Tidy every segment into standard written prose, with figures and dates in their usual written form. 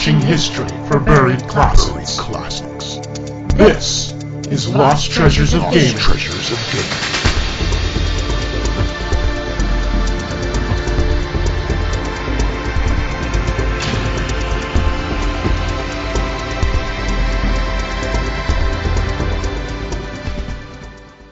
searching history for buried classics. This is Lost Treasures of Gaming.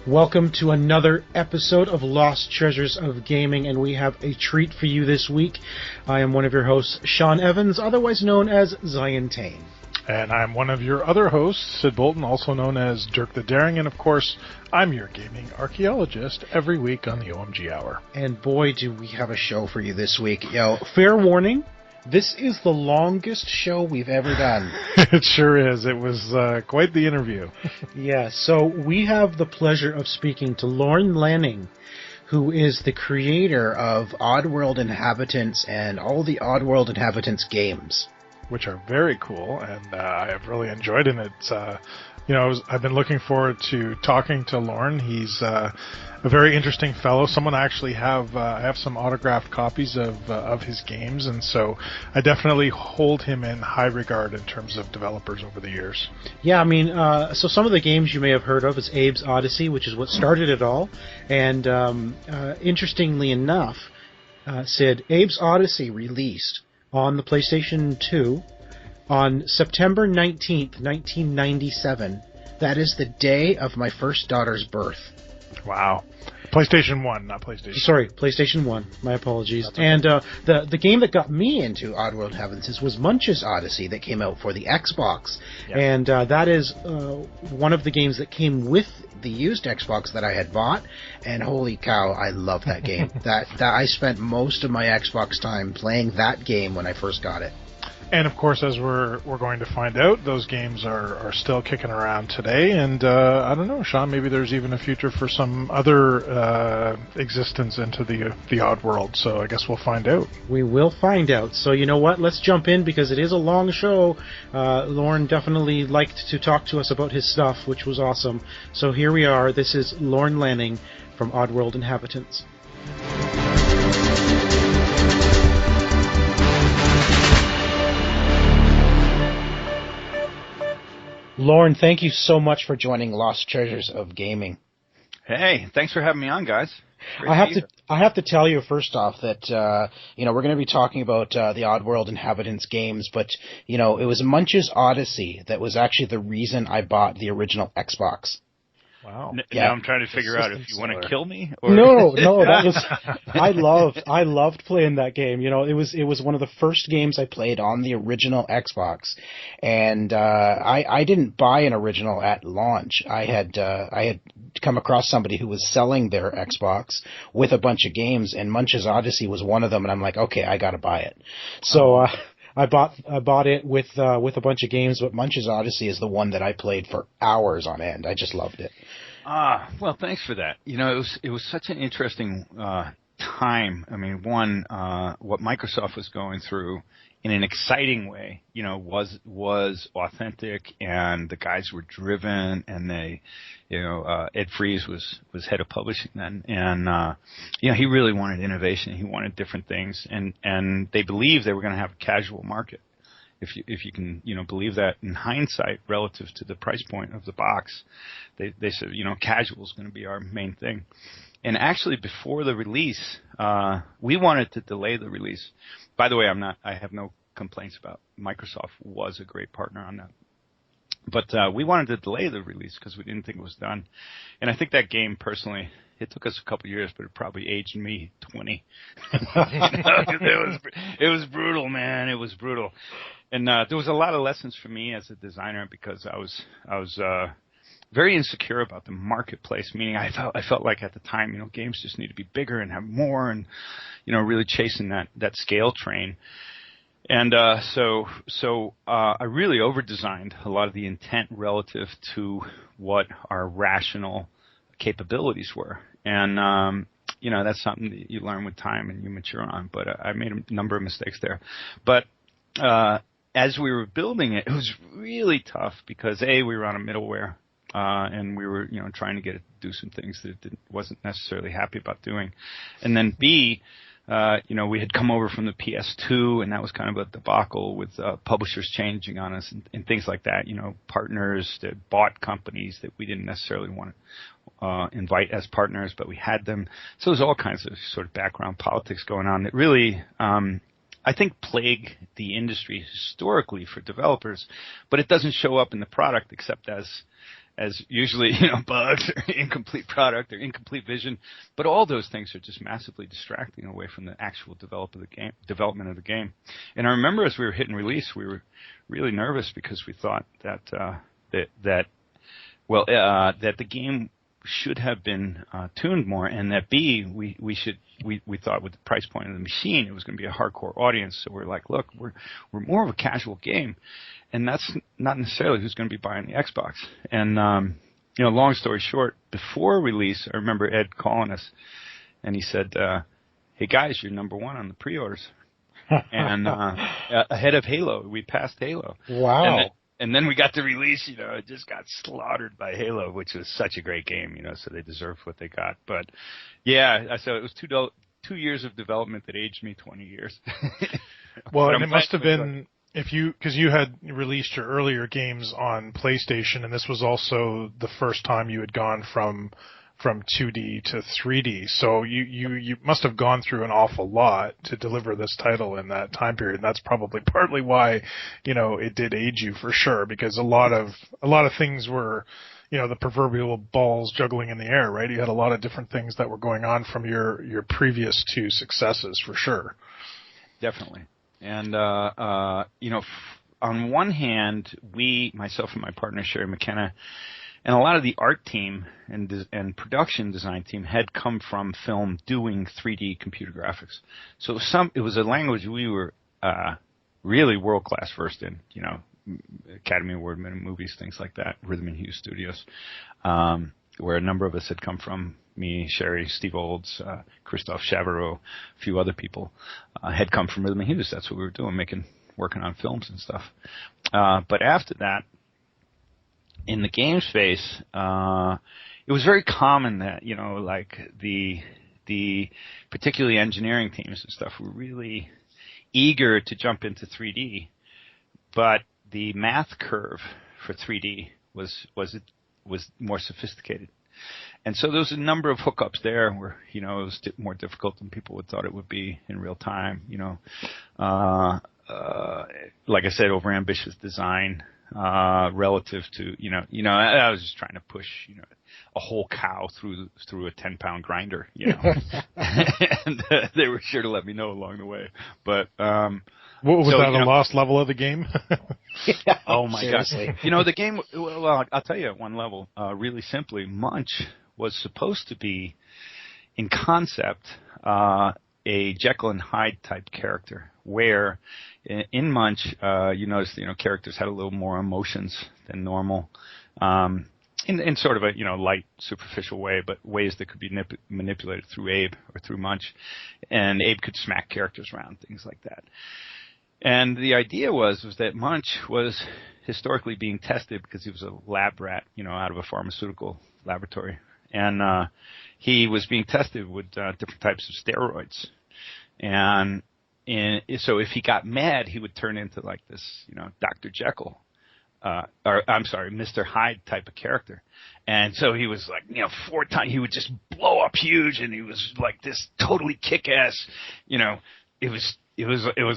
Welcome to another episode of Lost Treasures of Gaming, and we have a treat for you this week. I am one of your hosts, Sean Evans, otherwise known as Zion Tane. And I'm one of your other hosts, Sid Bolton, also known as Dirk the Daring, and of course, I'm your gaming archaeologist every week on the OMG Hour. And boy, do we have a show for you this week. Fair warning, this is the longest show we've ever done. It sure is. It was quite the interview. Yeah, so we have the pleasure of speaking to Lorne Lanning, who is the creator of Oddworld Inhabitants and all the Oddworld Inhabitants games. Which are very cool, and I have really enjoyed it. It's, I've been looking forward to talking to Lorne. He's a very interesting fellow. Someone I actually have some autographed copies of his games, and so I definitely hold him in high regard in terms of developers over the years. Yeah, so some of the games you may have heard of is Abe's Oddysee, which is what started it all, and interestingly enough, Sid, Abe's Oddysee released on the PlayStation 2 on September 19th, 1997. That is the day of my first daughter's birth. Wow. PlayStation 1, not PlayStation. Sorry, PlayStation 1. My apologies. Okay. And the game that got me into Oddworld Inhabitants was Munch's Oddysee that came out for the Xbox. Yep. And that is one of the games that came with the used Xbox that I had bought. And holy cow, I love that game. that I spent most of my Xbox time playing that game when I first got it. And of course, as we're going to find out, those games are still kicking around today, and I don't know, Sean, maybe there's even a future for some other existence into the Oddworld, so I guess we'll find out. We will find out. So you know what, let's jump in, because it is a long show. Lorne definitely liked to talk to us about his stuff, which was awesome. So here we are. This is Lorne Lanning from Oddworld Inhabitants. Lorne, thank you so much for joining Lost Treasures of Gaming. Hey, thanks for having me on, guys. I have to tell you first off that we're going to be talking about the Oddworld Inhabitants games, but it was Munch's Oddysee that was actually the reason I bought the original Xbox. Wow. Now I'm trying to figure out if you want to kill me or No, that was I loved playing that game. It was one of the first games I played on the original Xbox. And I didn't buy an original at launch. I had come across somebody who was selling their Xbox with a bunch of games, and Munch's Oddysee was one of them, and I'm like, okay, I got to buy it. So I bought it with a bunch of games, but Munch's Oddysee is the one that I played for hours on end. I just loved it. Well, thanks for that. It was such an interesting time. What Microsoft was going through in an exciting way, was authentic, and the guys were driven, and they, Ed Fries was head of publishing then, and he really wanted innovation. He wanted different things, and they believed they were going to have a casual market. If you can believe that in hindsight relative to the price point of the box, they said casual is going to be our main thing. And actually, before the release, we wanted to delay the release. By the way, I have no complaints about Microsoft. Was a great partner on that. But we wanted to delay the release because we didn't think it was done. And I think that game, personally, it took us a couple of years, but it probably aged me 20. It was brutal, man. It was brutal. And there was a lot of lessons for me as a designer, because I was very insecure about the marketplace. Meaning, I felt like at the time, games just need to be bigger and have more, and really chasing that scale train. And so I really over-designed a lot of the intent relative to what our rational capabilities were. And that's something that you learn with time and you mature on. But I made a number of mistakes there. But as we were building it, it was really tough because we were on a middleware, and we were trying to get it to do some things that it wasn't necessarily happy about doing, and then B, we had come over from the PS2, and that was kind of a debacle with publishers changing on us and things like that. Partners that bought companies that we didn't necessarily want to invite as partners, but we had them. So there's all kinds of sort of background politics going on that really, I think, plague the industry historically for developers, but it doesn't show up in the product except as usually, bugs or incomplete product or incomplete vision. But all those things are just massively distracting away from the actual development of the game. And I remember as we were hitting release, we were really nervous because we thought that the game should have been tuned more, and that we thought with the price point of the machine, it was going to be a hardcore audience. So we're like, look, we're more of a casual game. And that's not necessarily who's going to be buying the Xbox. And, long story short, before release, I remember Ed calling us, and he said, hey, guys, you're number one on the pre-orders. And ahead of Halo. We passed Halo. Wow. And then we got the release, it just got slaughtered by Halo, which was such a great game, so they deserved what they got. But, yeah, so it was 2 years of development that aged me 20 years. Well, and it must have been... because you had released your earlier games on PlayStation, and this was also the first time you had gone from 2D to 3D, so you must have gone through an awful lot to deliver this title in that time period. And that's probably partly why it did age you for sure, because a lot of things were the proverbial balls juggling in the air, right? You had a lot of different things that were going on from your previous two successes for sure. Definitely. And, on one hand, myself and my partner, Sherry McKenna, and a lot of the art team and production design team had come from film doing 3D computer graphics. So it was a language we were really world-class versed in, Academy Award-winning movies, things like that, Rhythm and Hughes Studios, where a number of us had come from. Me, Sherry, Steve Olds, Christophe Chavarot, a few other people had come from Rhythm and Hughes. That's what we were doing, working on films and stuff. But after that, in the game space, it was very common that, like the particularly engineering teams and stuff were really eager to jump into 3D, but the math curve for 3D was more sophisticated. And so there was a number of hookups there where, it was more difficult than people would thought it would be in real time, like I said, overambitious design, relative to, I was just trying to push, a whole cow through a 10-pound grinder, and they were sure to let me know along the way. But, what was that, a lost level of the game? Yeah, oh my seriously. gosh. The game, well, I'll tell you at one level, really simply, Munch was supposed to be, in concept, a Jekyll and Hyde type character, where in Munch, you notice, characters had a little more emotions than normal, in sort of a, light, superficial way, but ways that could be manipulated through Abe or through Munch. And Abe could smack characters around, things like that. And the idea was that Munch was historically being tested because he was a lab rat, out of a pharmaceutical laboratory. And he was being tested with different types of steroids. And so if he got mad, he would turn into like this, Dr. Jekyll, Mr. Hyde type of character. And so he was like, 4 times, he would just blow up huge, and he was like this totally kick-ass, it was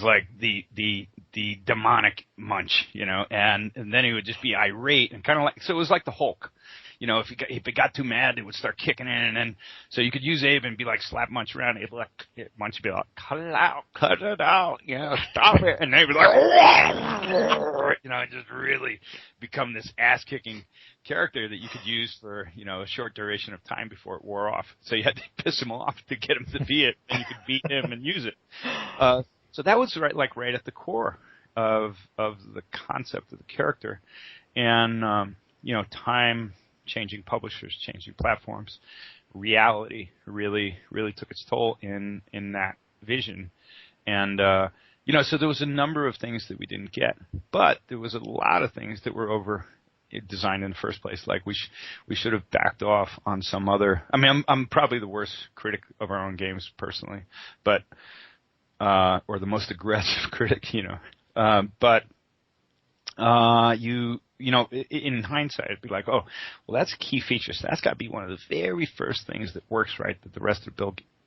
like the demonic Munch, and then he would just be irate and kind of like, so it was like the Hulk. If it got too mad, it would start kicking in, and then so you could use Abe and be like slap Munch around. Abe like Munch would be like, cut it out, stop it, and they'd be like, just really become this ass kicking character that you could use for a short duration of time before it wore off. So you had to piss him off to get him to be it, and you could beat him and use it. So that was right at the core of the concept of the character, and time. Changing publishers, changing platforms, reality really took its toll in that vision, and so there was a number of things that we didn't get, but there was a lot of things that were over designed in the first place. Like we should have backed off on some other. I mean, I'm probably the worst critic of our own games personally, but or the most aggressive critic, you know. But you know, in hindsight, it'd be like, oh, well, that's a key feature. So that's got to be one of the very first things that works right, that the rest of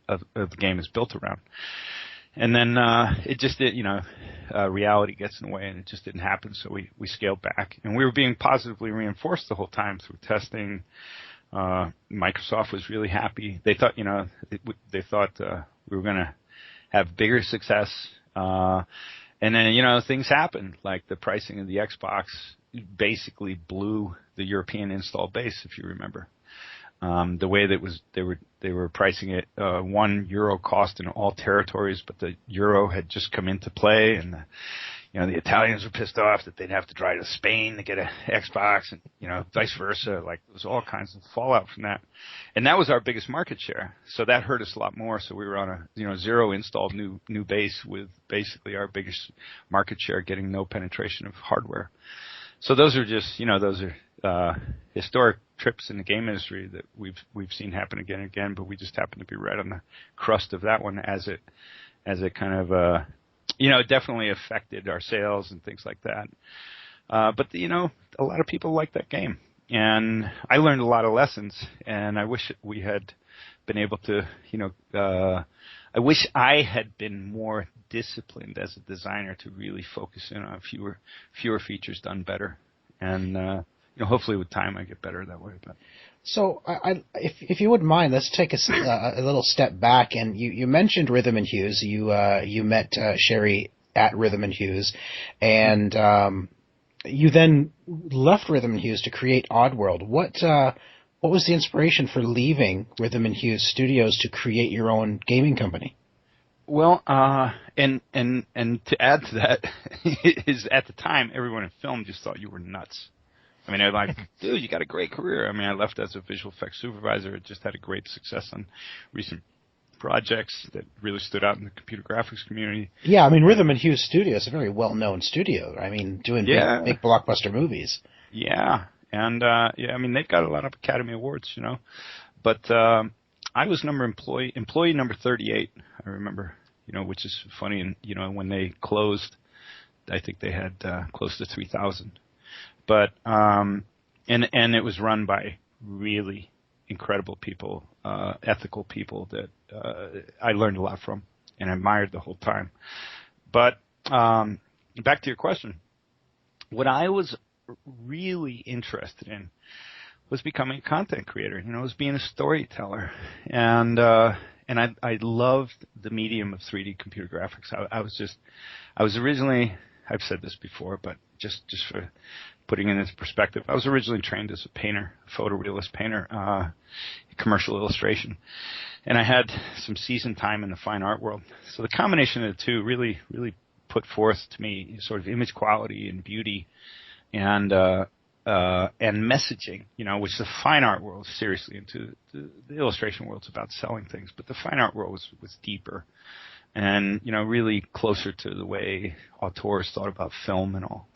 the game is built around. And then it just did, you know, reality gets in the way, and it just didn't happen. So we scaled back, and we were being positively reinforced the whole time through testing. Microsoft was really happy. They thought, you know, they thought we were going to have bigger success. And then, you know, things happened, like the pricing of the Xbox basically blew the European install base, if you remember. The way that they were pricing it, €1 cost in all territories, but the euro had just come into play, and the Italians were pissed off that they'd have to drive to Spain to get an Xbox, and vice versa. Like, there was all kinds of fallout from that, and that was our biggest market share. So that hurt us a lot more. So we were on a zero installed new base with basically our biggest market share getting no penetration of hardware. So those are just historic trips in the game industry that we've seen happen again and again, but we just happen to be right on the crust of that one as it kind of it definitely affected our sales and things like that. But a lot of people like that game, and I learned a lot of lessons, and I wish we had been able to I wish I had been more disciplined as a designer to really focus in on fewer features done better, and hopefully with time I get better that way. But so, if you wouldn't mind, let's take a little step back. And you mentioned Rhythm and Hughes. You met Sherry at Rhythm and Hughes, and you then left Rhythm and Hughes to create Oddworld. What was the inspiration for leaving Rhythm and Hughes Studios to create your own gaming company? Well, and to add to that is, at the time, everyone in film just thought you were nuts. I mean, they're like, dude, you got a great career. I mean, I left as a visual effects supervisor. Just had a great success on recent projects that really stood out in the computer graphics community. Yeah, I mean, Rhythm and Hughes Studio is a very well-known studio. I mean, doing big blockbuster movies. Yeah, and I mean, they've got a lot of Academy Awards, But I was employee number 38. I remember, which is funny. And when they closed, I think they had close to 3,000. But and it was run by really incredible people, ethical people that I learned a lot from and admired the whole time. But back to your question, what I was really interested in was becoming a content creator. Was being a storyteller, and I loved the medium of 3D computer graphics. I was originally, I've said this before, but just for putting it into perspective, I was originally trained as a painter, a photorealist painter, commercial illustration, and I had some seasoned time in the fine art world. So the combination of the two really put forth to me sort of image quality and beauty, and messaging, which the fine art world is seriously into. The illustration world's about selling things, but the fine art world was deeper, and really closer to the way auteurs thought about film and all,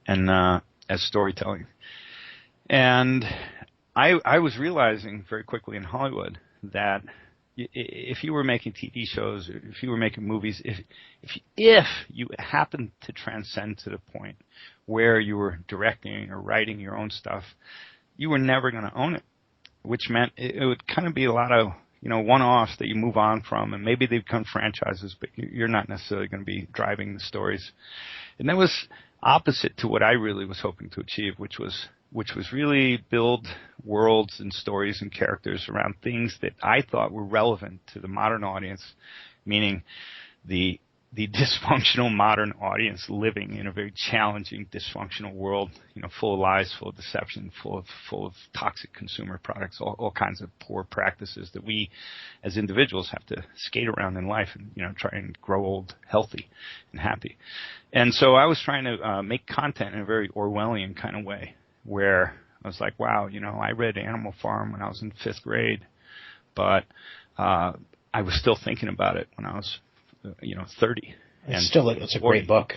and as storytelling. And I was realizing very quickly in Hollywood that if you were making TV shows, if you were making movies, if you happened to transcend to the point where you were directing or writing your own stuff, you were never going to own it, which meant it would kind of be a lot of one-offs that you move on from, and maybe they become franchises, but you're not necessarily going to be driving the stories. And that was opposite to what I really was hoping to achieve, which was really build worlds and stories and characters around things that I thought were relevant to the modern audience, meaning the dysfunctional modern audience living in a very challenging, dysfunctional world, full of lies, full of deception, full of toxic consumer products, all kinds of poor practices that we as individuals have to skate around in life and, try and grow old, healthy and happy. And so I was trying to make content in a very Orwellian kind of way, where I was like, wow, I read Animal Farm when I was in 5th grade, but I was still thinking about it when I was 30. It's a great book.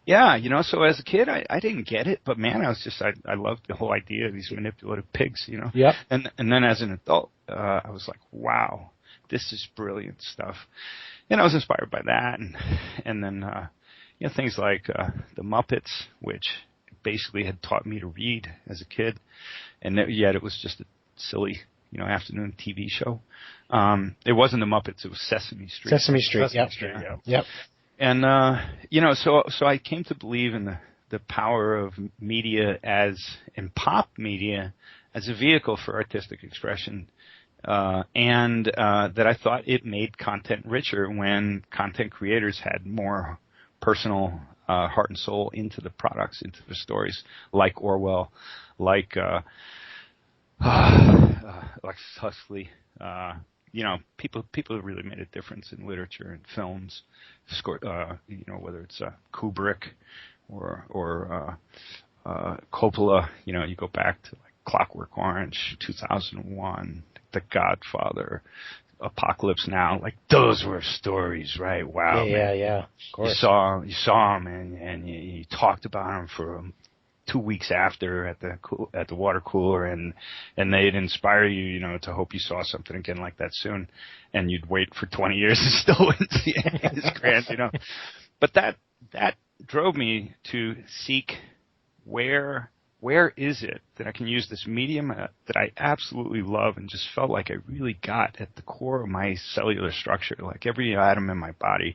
Yeah, so as a kid, I didn't get it, but man, I loved the whole idea of these manipulative pigs, Yep. And then as an adult, I was like, wow, this is brilliant stuff. And I was inspired by that, and then, things like the Muppets, which basically had taught me to read as a kid, and yet it was just a silly, afternoon TV show. It wasn't the Muppets; it was Sesame Street. Sesame Street. Yep. Yeah. Yep. And so I came to believe in the power of media in pop media as a vehicle for artistic expression, and that I thought it made content richer when content creators had more personal heart and soul into the products, into the stories, like Orwell, like Huxley. People who really made a difference in literature and films, whether it's Kubrick or Coppola. You go back to like Clockwork Orange, 2001, The Godfather, Apocalypse Now. Like those were stories, right? Wow. Yeah. Of course. You saw them and you talked about them for 2 weeks after at the water cooler, and they'd inspire you, to hope you saw something again like that soon, and you'd wait for 20 years and still wouldn't see it. It's grand, But that drove me to seek where is it that I can use this medium that I absolutely love and just felt like I really got at the core of my cellular structure, like every atom in my body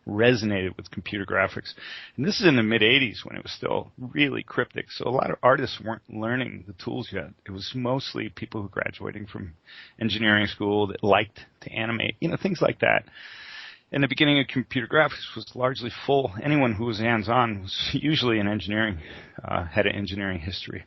resonated with computer graphics. And this is in the mid-'80s when it was still really cryptic, so a lot of artists weren't learning the tools yet. It was mostly people who graduating from engineering school that liked to animate, things like that. And the beginning of computer graphics was largely full. Anyone who was hands-on was usually an engineering, had an engineering history.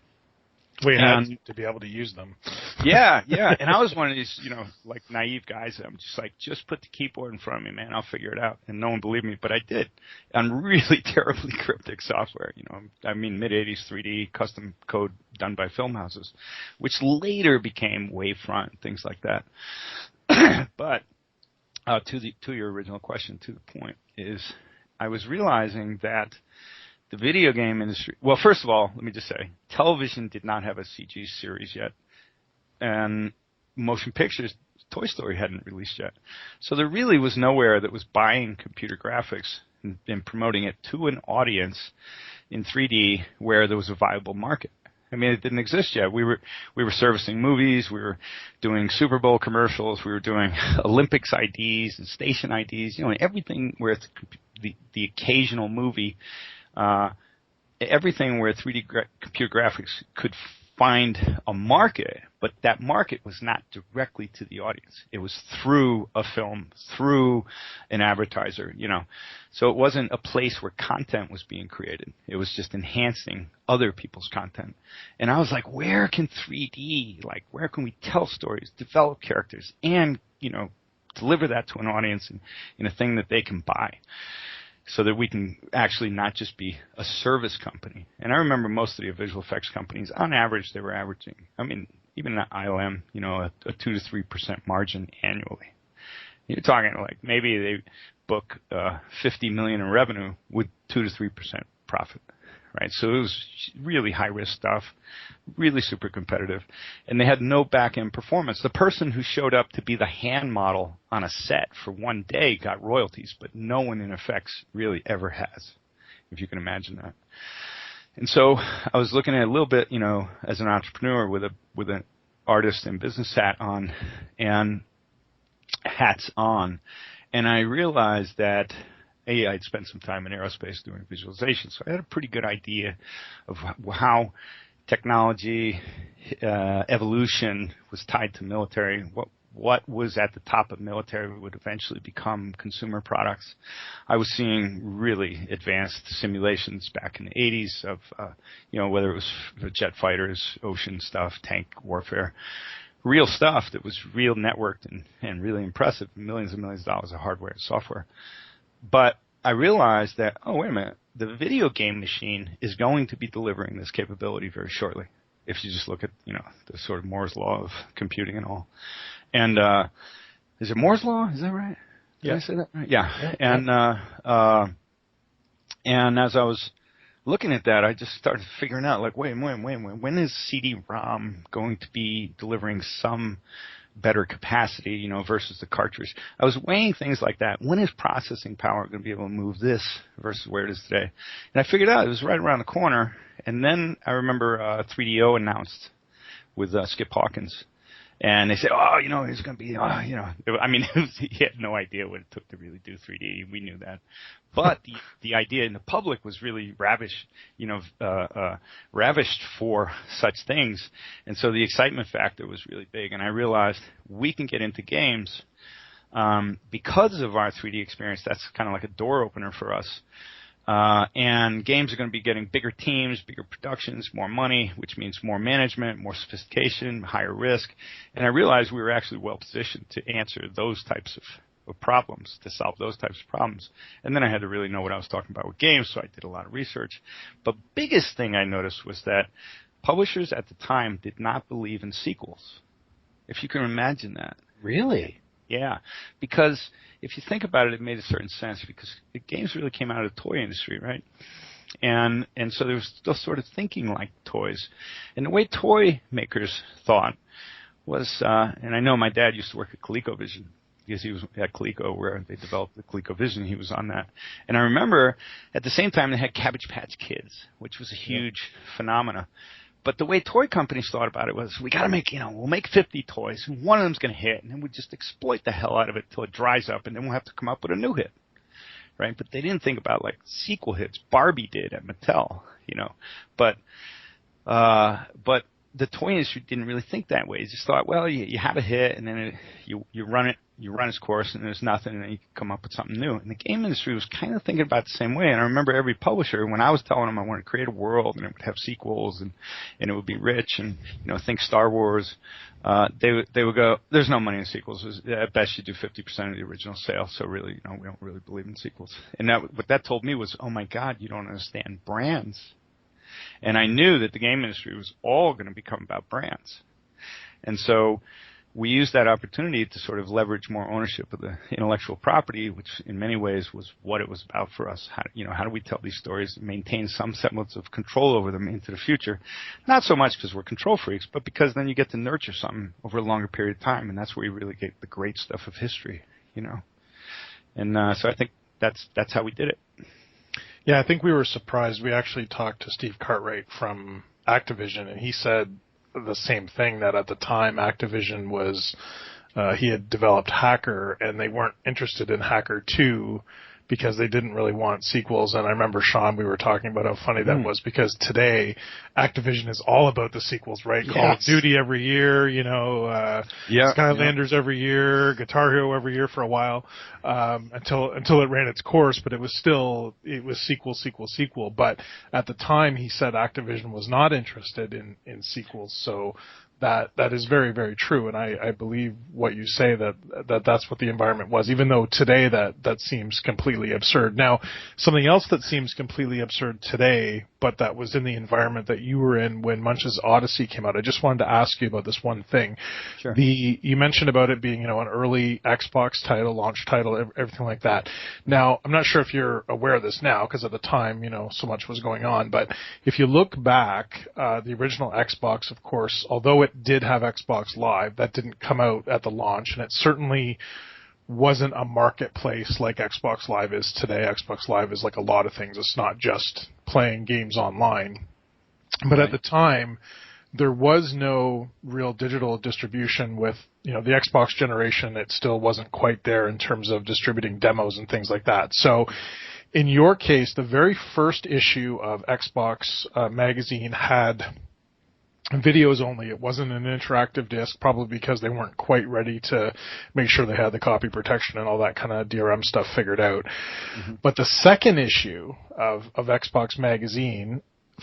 We had to be able to use them. Yeah. And I was one of these, like naive guys. I'm just like, just put the keyboard in front of me, man. I'll figure it out. And no one believed me, but I did. On really terribly cryptic software, mid-'80s 3D custom code done by film houses, which later became Wavefront, things like that. But to your original question, to the point, is I was realizing that the video game industry, well, first of all, let me just say, television did not have a CG series yet, and motion pictures, Toy Story hadn't released yet. So there really was nowhere that was buying computer graphics and promoting it to an audience in 3D where there was a viable market. It didn't exist yet. We were servicing movies. We were doing Super Bowl commercials. We were doing Olympics IDs and station IDs. Everything where it's the occasional movie, everything where 3D computer graphics could find a market, but that market was not directly to the audience. It was through a film, through an advertiser, So it wasn't a place where content was being created. It was just enhancing other people's content. And I was like, where can 3D, where can we tell stories, develop characters, and, deliver that to an audience in a thing that they can buy? So that we can actually not just be a service company. And I remember most of the visual effects companies, on average, they were averaging, even at ILM, a 2 to 3% margin annually. You're talking like maybe they book $50 million in revenue with 2 to 3% profit, right? So it was really high risk stuff, really super competitive, and they had no back end performance. The person who showed up to be the hand model on a set for one day got royalties, but no one in effects really ever has, if you can imagine that. And so I was looking at it a little bit, as an entrepreneur with an artist and business hat on and hats on, and I realized that I'd spent some time in aerospace doing visualization, so I had a pretty good idea of how technology evolution was tied to military. What was at the top of military would eventually become consumer products. I was seeing really advanced simulations back in the 80s of, whether it was jet fighters, ocean stuff, tank warfare, real stuff that was real networked and really impressive, millions and millions of dollars of hardware and software. But I realized that, oh, wait a minute, the video game machine is going to be delivering this capability very shortly, if you just look at, the sort of Moore's law of computing and all. And is it Moore's law? Is that right? Did I say that right? Yeah. And And as I was looking at that, I just started figuring out, like, wait, when is CD-ROM going to be delivering some better capacity, you know, versus the cartridge? I was weighing things like that. When is processing power going to be able to move this versus where it is today? And I figured out it was right around the corner. And then I remember 3DO announced with Skip Hawkins. And they said, oh, you know, it's going to be, you know, I mean, he had no idea what it took to really do 3D. We knew that. But the idea in the public was really ravished for such things. And so the excitement factor was really big. And I realized we can get into games because of our 3D experience. That's kind of like a door opener for us. And games are going to be getting bigger teams, bigger productions, more money, which means more management, more sophistication, higher risk. And I realized we were actually well positioned to answer those types of problems, to solve those types of problems. And then I had to really know what I was talking about with games, so I did a lot of research. But biggest thing I noticed was that publishers at the time did not believe in sequels. If you can imagine that. Really? Yeah, because if you think about it, it made a certain sense because games really came out of the toy industry, right? And so there was still sort of thinking like toys. And the way toy makers thought was, and I know my dad used to work at ColecoVision because he was at Coleco where they developed the ColecoVision. He was on that. And I remember at the same time they had Cabbage Patch Kids, which was a huge phenomena. But the way toy companies thought about it was, we got to make, you know, we'll make 50 toys, and one of them's going to hit, and then we just exploit the hell out of it till it dries up, and then we'll have to come up with a new hit, right? But they didn't think about, like, sequel hits. Barbie did at Mattel, you know. But the toy industry didn't really think that way. They just thought, well, you have a hit, and then you run its course, and there's nothing, and then you can come up with something new. And the game industry was kind of thinking about the same way. And I remember every publisher, when I was telling them I wanted to create a world, and it would have sequels, and it would be rich, and, you know, think Star Wars, they would go, there's no money in sequels. At best, you do 50% of the original sale, so really, you know, we don't really believe in sequels. And what that told me was, oh, my God, you don't understand brands. And I knew that the game industry was all going to become about brands. And so we used that opportunity to sort of leverage more ownership of the intellectual property, which in many ways was what it was about for us. How do we tell these stories and maintain some semblance of control over them into the future? Not so much because we're control freaks, but because then you get to nurture something over a longer period of time, and that's where you really get the great stuff of history, you know. And so I think that's how we did it. Yeah, I think we were surprised. We actually talked to Steve Cartwright from Activision, and he said the same thing, that at the time Activision was, he had developed Hacker, and they weren't interested in Hacker 2 because they didn't really want sequels. And I remember, Sean, we were talking about how funny that was, because today Activision is all about the sequels, right? Yes. Call of Duty every year, you know, Skylanders every year, Guitar Hero every year for a while, until it ran its course, but it was sequel. But at the time, he said Activision was not interested in sequels, so that is very, very true, and I believe what you say, that's what the environment was, even though today that seems completely absurd. Now, something else that seems completely absurd today, but that was in the environment that you were in when Munch's Oddysee came out. I just wanted to ask you about this one thing. Sure. You mentioned about it being, you know, an early Xbox title, launch title, everything like that. Now, I'm not sure if you're aware of this now, because at the time, you know, so much was going on, but if you look back, the original Xbox, of course, although it did have Xbox Live, that didn't come out at the launch, and it certainly wasn't a marketplace like Xbox Live is today. Xbox Live is like a lot of things. It's not just playing games online. But at the time, there was no real digital distribution with, you know, the Xbox generation. It still wasn't quite there in terms of distributing demos and things like that. So in your case, the very first issue of Xbox magazine had videos only. It wasn't an interactive disc, probably because they weren't quite ready to make sure they had the copy protection and all that kind of DRM stuff figured out. Mm-hmm. But the second issue of Xbox magazine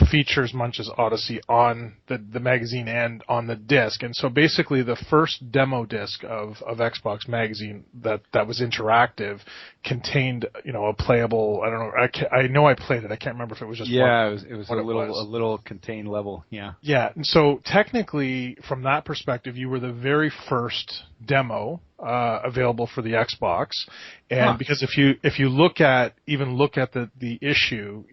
features Munch's Oddysee on the magazine and on the disc. And so basically the first demo disc of Xbox Magazine that was interactive contained, a playable, I don't know, I know I played it. I can't remember if it was just it was a a little contained level. Yeah. Yeah. And so technically from that perspective, you were the very first demo available for the Xbox. And because if you look at the issue,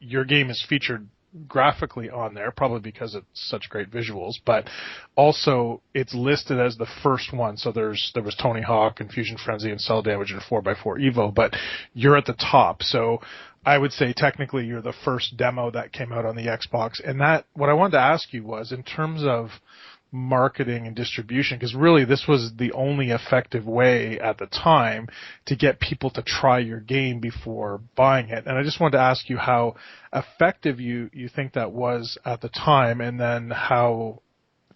your game is featured graphically on there, probably because it's such great visuals, but also it's listed as the first one. So there was Tony Hawk and Fusion Frenzy and Cell Damage and 4x4 Evo, but you're at the top. So I would say technically you're the first demo that came out on the Xbox. And that, what I wanted to ask you was, in terms of marketing and distribution, because really this was the only effective way at the time to get people to try your game before buying it. And I just wanted to ask you how effective you think that was at the time, and then how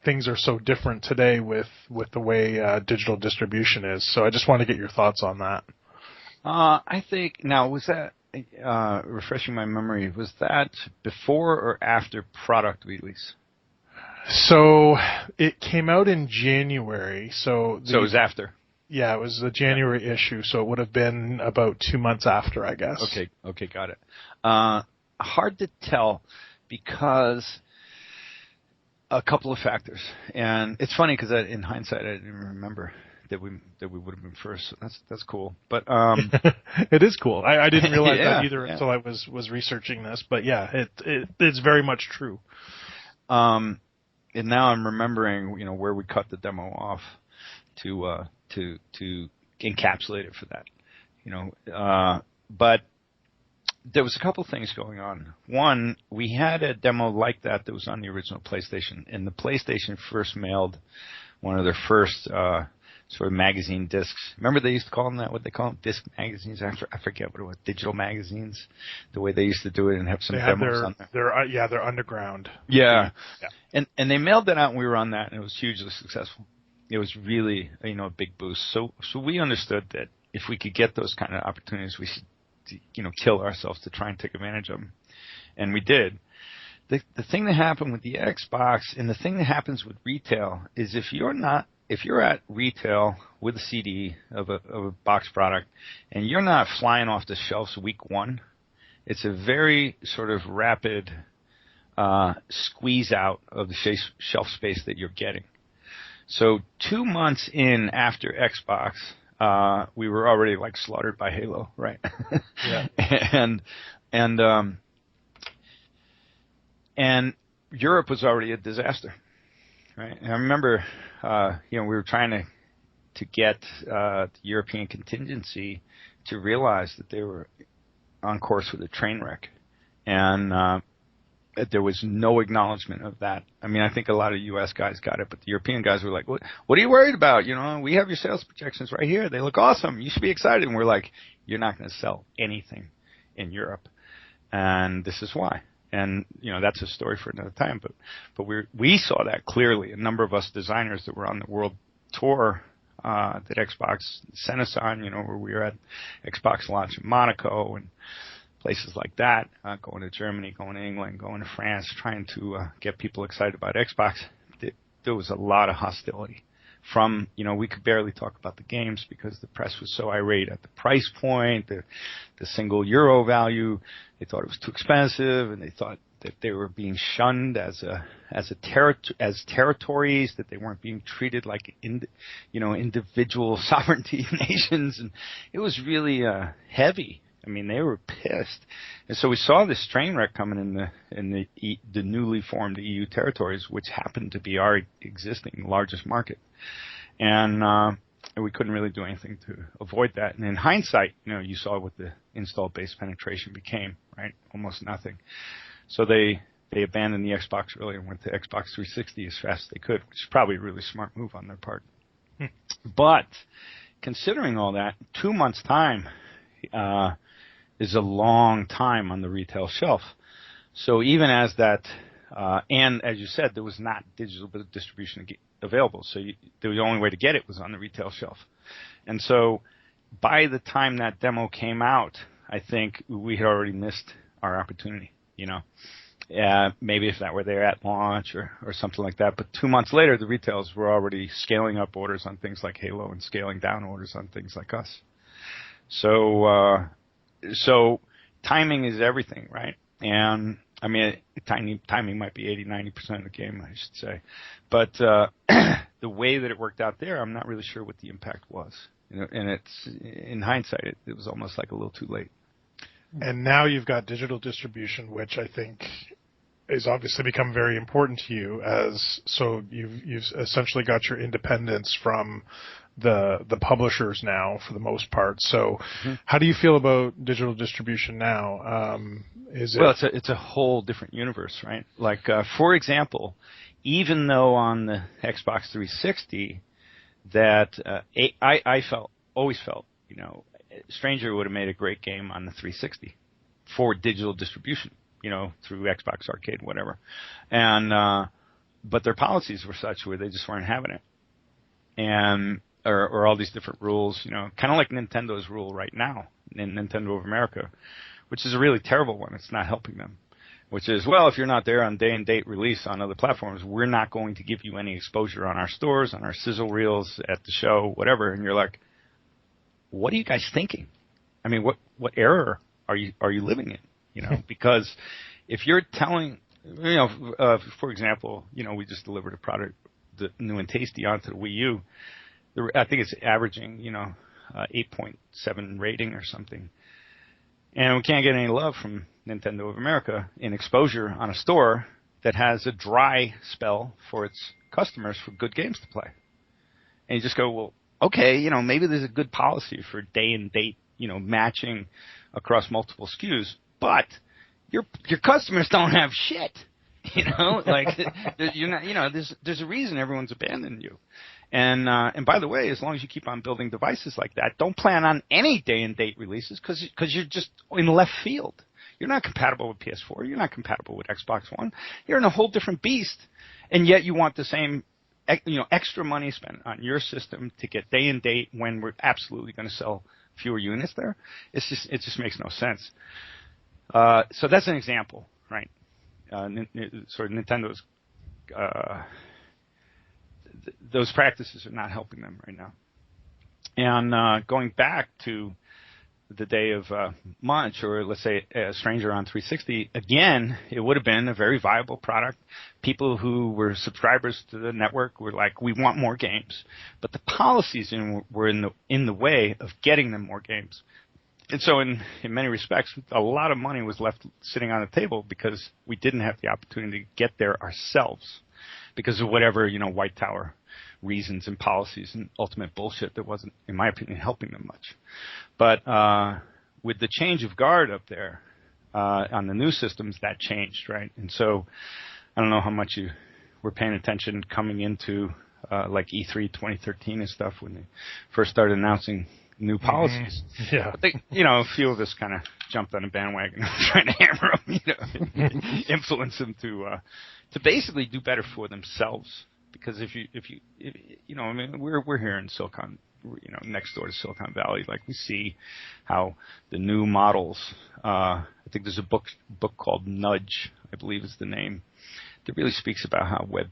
things are so different today with the way digital distribution is. So I just want to get your thoughts on that. I think, now, was that, refreshing my memory, was that before or after product release? So it came out in January. So it was after. Yeah, it was the January issue. So it would have been about 2 months after, I guess. Okay, got it. Hard to tell because a couple of factors, and it's funny because in hindsight I didn't remember that we would have been first. So that's cool. But it is cool. I didn't realize that either until I was researching this. But yeah, it's very much true. And now I'm remembering, where we cut the demo off to encapsulate it for that, but there was a couple things going on. One, we had a demo like that was on the original PlayStation, and the PlayStation first mailed one of their first sort of magazine discs. Remember they used to call them that? What they call them? Disc magazines? I forget what it was. Digital magazines, the way they used to do it, and have some demos on there. They're underground. Yeah. And they mailed that out, and we were on that, and it was hugely successful. It was really, a big boost. So we understood that if we could get those kind of opportunities, we should, kill ourselves to try and take advantage of them. And we did. The thing that happened with the Xbox, and the thing that happens with retail, is if you're at retail with a CD of a box product, and you're not flying off the shelves week one, it's a very sort of rapid squeeze out of the shelf space that you're getting. So 2 months in after Xbox, we were already like slaughtered by Halo, right? Yeah. and Europe was already a disaster, right? And I remember, we were trying to get the European contingency to realize that they were on course with a train wreck, and there was no acknowledgement of that. I mean, I think a lot of U.S. guys got it, but the European guys were like, what are you worried about? We have your sales projections right here. They look awesome. You should be excited. And we're like, you're not going to sell anything in Europe, and this is why. And, that's a story for another time, but we saw that clearly. A number of us designers that were on the world tour that Xbox sent us on, where we were at Xbox launch in Monaco and places like that, going to Germany, going to England, going to France, trying to get people excited about Xbox. There was a lot of hostility from, we could barely talk about the games because the press was so irate at the price point, the single euro value. They thought it was too expensive, and they thought that they were being shunned as territories, that they weren't being treated like individual sovereignty nations, and it was really heavy. I mean, they were pissed, and so we saw this train wreck coming in the newly formed EU territories, which happened to be our existing largest market, and we couldn't really do anything to avoid that. And in hindsight, you saw what the install base penetration became, right? Almost nothing. So they abandoned the Xbox early and went to Xbox 360 as fast as they could, which is probably a really smart move on their part. But considering all that, 2 months' time is a long time on the retail shelf. So even as that, and as you said, there was not digital distribution available. So the only way to get it was on the retail shelf. And so by the time that demo came out, I think we had already missed our opportunity. Maybe if that were there at launch or something like that. But 2 months later, the retailers were already scaling up orders on things like Halo and scaling down orders on things like us. So timing is everything, right? And I mean, timing might be 80-90% of the game, I should say. But the way that it worked out there, I'm not really sure what the impact was. And it's in hindsight, it was almost like a little too late. And now you've got digital distribution, which I think is obviously become very important to you. So you've essentially got your independence from the publishers now, for the most part. So, how do you feel about digital distribution now? It's a whole different universe, right? Like, for example, even though on the Xbox 360, that I always felt, Stranger would have made a great game on the 360 for digital distribution, through Xbox Arcade, whatever. And but their policies were such where they just weren't having it, and or all these different rules, kind of like Nintendo's rule right now in Nintendo of America, which is a really terrible one. It's not helping them. Which is, well, if you're not there on day and date release on other platforms, we're not going to give you any exposure on our stores, on our sizzle reels, at the show, whatever. And you're like, what are you guys thinking? I mean, what era are you living in? Because if you're telling, for example, we just delivered a product, the new and tasty, onto the Wii U. I think it's averaging, 8.7 rating or something. And we can't get any love from Nintendo of America in exposure on a store that has a dry spell for its customers for good games to play. And you just go, well, okay, maybe there's a good policy for day and date, matching across multiple SKUs, but your customers don't have shit. Like, you're not, there's a reason everyone's abandoning you. And by the way, as long as you keep on building devices like that, don't plan on any day and date releases because you're just in left field. You're not compatible with PS4. You're not compatible with Xbox One. You're in a whole different beast, and yet you want the same, extra money spent on your system to get day and date when we're absolutely going to sell fewer units there. It just makes no sense. So that's an example, right? Sort of Nintendo's. Those practices are not helping them right now. And going back to the day of Munch, or let's say Stranger on 360, again, it would have been a very viable product. People who were subscribers to the network were like, we want more games. But the policies were in the way of getting them more games. And so in many respects, a lot of money was left sitting on the table because we didn't have the opportunity to get there ourselves because of whatever, White Tower reasons and policies and ultimate bullshit that wasn't, in my opinion, helping them much. But with the change of guard up there on the new systems, that changed, right? And so I don't know how much you were paying attention coming into like E3 2013 and stuff when they first started announcing new policies. Mm-hmm. Yeah. But they, a few of us kind of jumped on a bandwagon trying to hammer them, influence them to basically do better for themselves. Because if you I mean, we're here in Silicon, next door to Silicon Valley. Like, we see how the new models. I think there's a book called Nudge, I believe is the name, that really speaks about how Web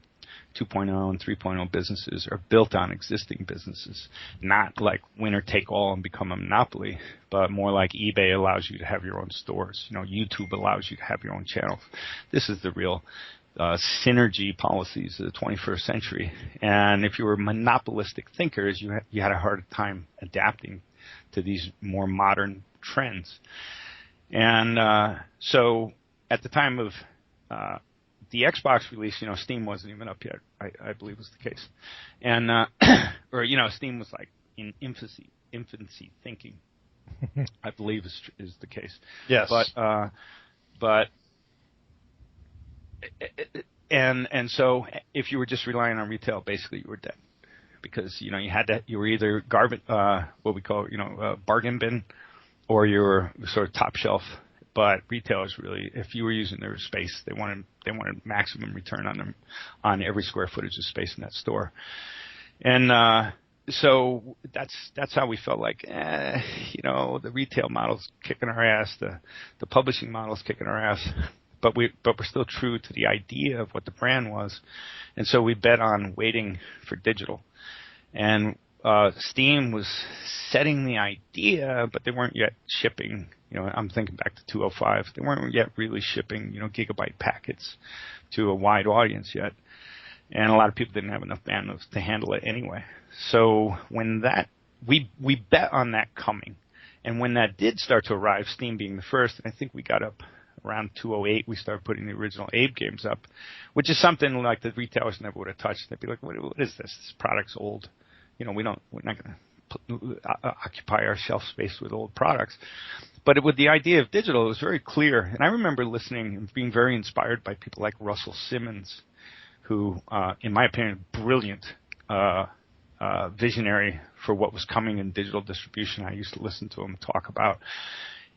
2.0 and 3.0 businesses are built on existing businesses, not like winner take all and become a monopoly, but more like eBay allows you to have your own stores. YouTube allows you to have your own channels. This is the real synergy policies of the 21st century. And if you were monopolistic thinkers, you had a hard time adapting to these more modern trends. And so at the time of the Xbox release, Steam wasn't even up yet, I believe was the case. And, Steam was like in infancy thinking, I believe is the case. Yes. But and so if you were just relying on retail, basically you were dead, because you were either what we call bargain bin, or you were sort of top shelf. But retailers really, if you were using their space, they wanted maximum return on every square footage of space in that store. And so that's how we felt like, the retail model's kicking our ass, the publishing model's kicking our ass. but we're still true to the idea of what the brand was, and so we bet on waiting for digital. And Steam was setting the idea, but they weren't yet shipping. I'm thinking back to 205. They weren't yet really shipping, gigabyte packets to a wide audience yet. And a lot of people didn't have enough bandwidth to handle it anyway. So when we bet on that coming. And when that did start to arrive, Steam being the first, and I think we got up around 208, we started putting the original Abe games up, which is something like the retailers never would have touched. They'd be like, what is this? This product's old. We're not going to occupy our shelf space with old products. But with the idea of digital, it was very clear. And I remember listening and being very inspired by people like Russell Simmons, who, in my opinion, brilliant visionary for what was coming in digital distribution. I used to listen to him talk about,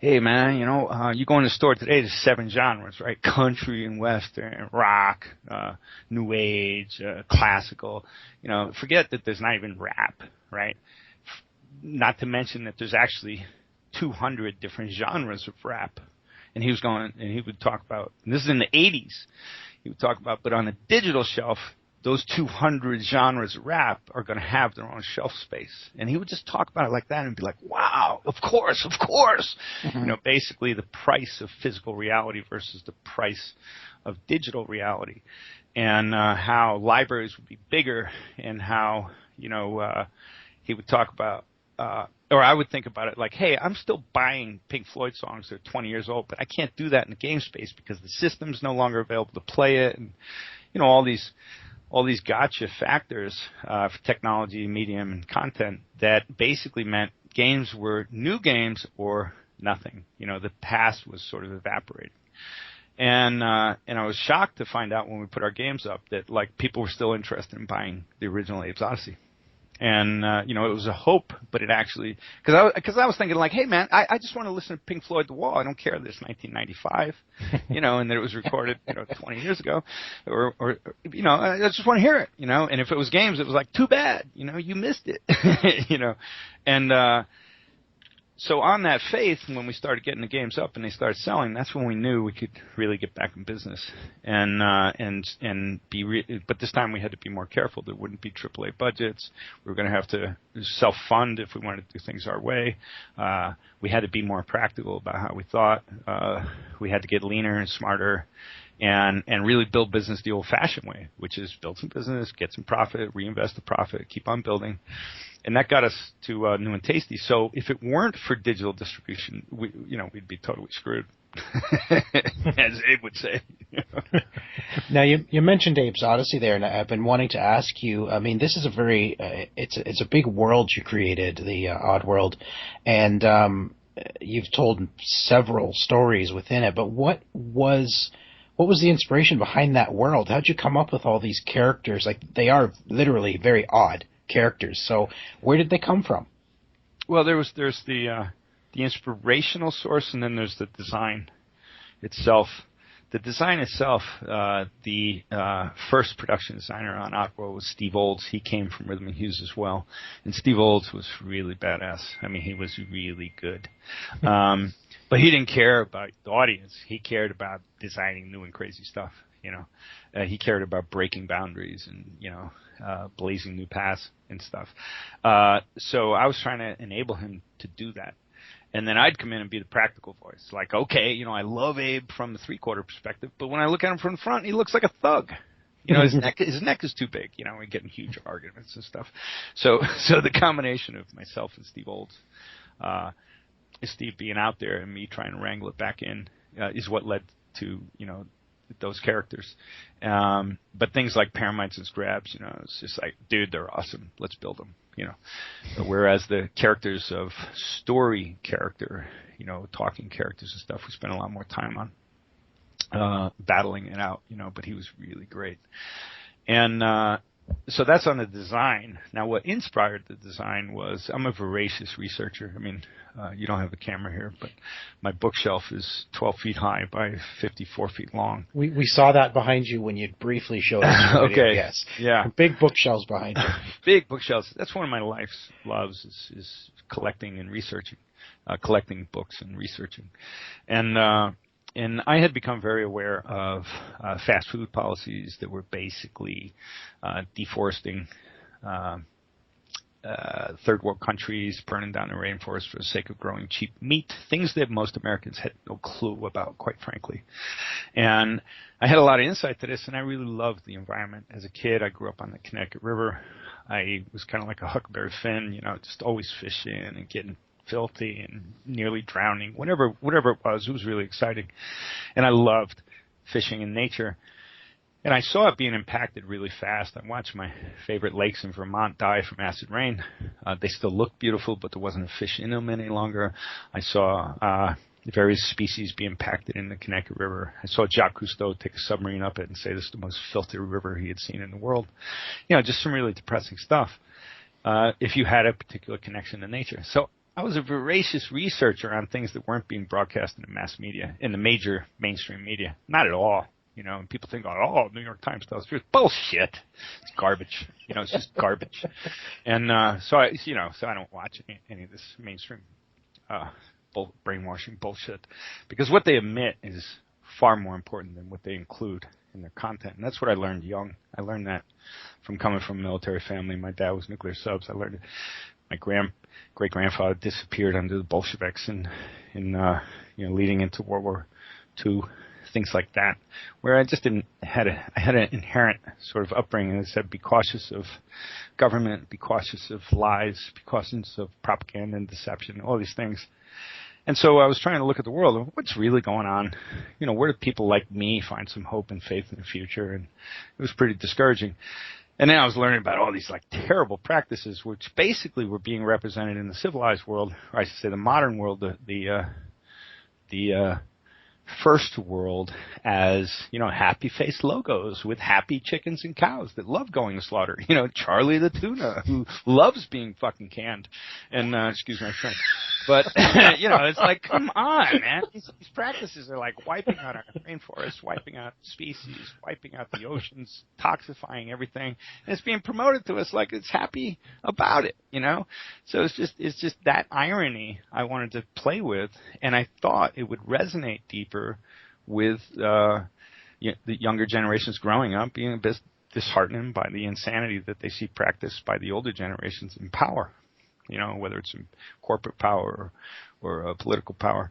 hey, man, you go in the store today, there's 7 genres, right? Country and Western, rock, New Age, classical. Forget that there's not even rap, right? Not to mention that there's actually 200 different genres of rap. And he would talk about, and this is in the 80s, he would talk about, but on a digital shelf, those 200 genres of rap are going to have their own shelf space. And he would just talk about it like that and be like, wow, of course. Mm-hmm. Basically the price of physical reality versus the price of digital reality. And how libraries would be bigger, and how, he would talk about, or I would think about it like, hey, I'm still buying Pink Floyd songs that are 20 years old, but I can't do that in the game space because the system's no longer available to play it. And, all these gotcha factors for technology, medium, and content that basically meant games were new games or nothing. The past was sort of evaporating. And I was shocked to find out when we put our games up that people were still interested in buying the original Abe's Oddysee. And, it was a hope, but it actually, because I was thinking hey man, I just want to listen to Pink Floyd The Wall. I don't care that it's 1995, and that it was recorded, 20 years ago, or I just want to hear it, and if it was games, it was too bad, you missed it, and, so on that faith, when we started getting the games up and they started selling, that's when we knew we could really get back in business and be. But this time we had to be more careful. There wouldn't be AAA budgets. We were going to have to self-fund if we wanted to do things our way. We had to be more practical about how we thought. We had to get leaner and smarter, and really build business the old-fashioned way, which is build some business, get some profit, reinvest the profit, keep on building. And that got us to new and tasty. So if it weren't for digital distribution, we'd be totally screwed, as Abe would say. Now you mentioned Abe's Oddysee there, and I've been wanting to ask you. I mean, this is a very it's a big world you created, the Oddworld, and you've told several stories within it. But what was the inspiration behind that world? How'd you come up with all these characters? They are literally very odd characters. So where did they come from? Well, there's the inspirational source, and then there's the design itself. The design itself, the first production designer on Oddworld was Steve Olds. He came from Rhythm and Hughes as well, and Steve Olds was really badass. I mean, he was really good. But he didn't care about the audience. He cared about designing new and crazy stuff. He cared about breaking boundaries and blazing new paths and stuff. So I was trying to enable him to do that. And then I'd come in and be the practical voice. Okay, I love Abe from the three-quarter perspective, but when I look at him from the front, he looks like a thug. His neck is too big. We get in huge arguments and stuff. So the combination of myself and Steve Olds, Steve being out there and me trying to wrangle it back in, is what led to, those characters. But things like Paramites and Scrabs, it's just dude, they're awesome. Let's build them, Whereas the characters of story character, talking characters and stuff, we spent a lot more time on battling it out, but he was really great. And so that's on the design. Now, what inspired the design was I'm a voracious researcher. I mean, you don't have a camera here, but my bookshelf is 12 feet high by 54 feet long. We saw that behind you when you briefly showed us. Okay. Yes. Yeah. Big bookshelves behind you. Big bookshelves. That's one of my life's loves is collecting and researching, collecting books and researching. And and I had become very aware of fast food policies that were basically deforesting third world countries, burning down the rainforest for the sake of growing cheap meat, things that most Americans had no clue about, quite frankly. And I had a lot of insight to this, and I really loved the environment. As a kid, I grew up on the Connecticut River. I was kind of like a Huckleberry Finn, you know, just always fishing and getting filthy and nearly drowning. Whatever it was really exciting. And I loved fishing in nature. And I saw it being impacted really fast. I watched my favorite lakes in Vermont die from acid rain. They still look beautiful, but there wasn't a fish in them any longer. I saw various species be impacted in the Connecticut River. I saw Jacques Cousteau take a submarine up it and say this is the most filthy river he had seen in the world. You know, just some really depressing stuff if you had a particular connection to nature. So I was a voracious researcher on things that weren't being broadcast in the mass media, in the major mainstream media. Not at all. You know, and people think, oh, New York Times tells the truth. Bullshit. It's garbage. You know, it's just garbage. And so I don't watch any of this mainstream brainwashing bullshit, because what they omit is far more important than what they include in their content. And that's what I learned young. I learned that from coming from a military family. My dad was nuclear subs. I learned it. My great-grandfather disappeared under the Bolsheviks in leading into World War II. Things like that, where I just I had an inherent sort of upbringing that said, be cautious of government, be cautious of lies, be cautious of propaganda and deception, all these things. And so I was trying to look at the world and what's really going on. You know, where do people like me find some hope and faith in the future? And it was pretty discouraging. And then I was learning about all these like terrible practices, which basically were being represented in the civilized world, or I should say the modern world, the first world, as, you know, happy-faced logos with happy chickens and cows that love going to slaughter. You know, Charlie the tuna, who loves being fucking canned. And, excuse my French. But, you know, it's like, come on, man. These practices are like wiping out our rainforests, wiping out species, wiping out the oceans, toxifying everything. And it's being promoted to us like it's happy about it, you know? So it's just that irony I wanted to play with, and I thought it would resonate deeper with the younger generations growing up, being a bit disheartened by the insanity that they see practiced by the older generations in power. You know, whether it's in corporate power or political power.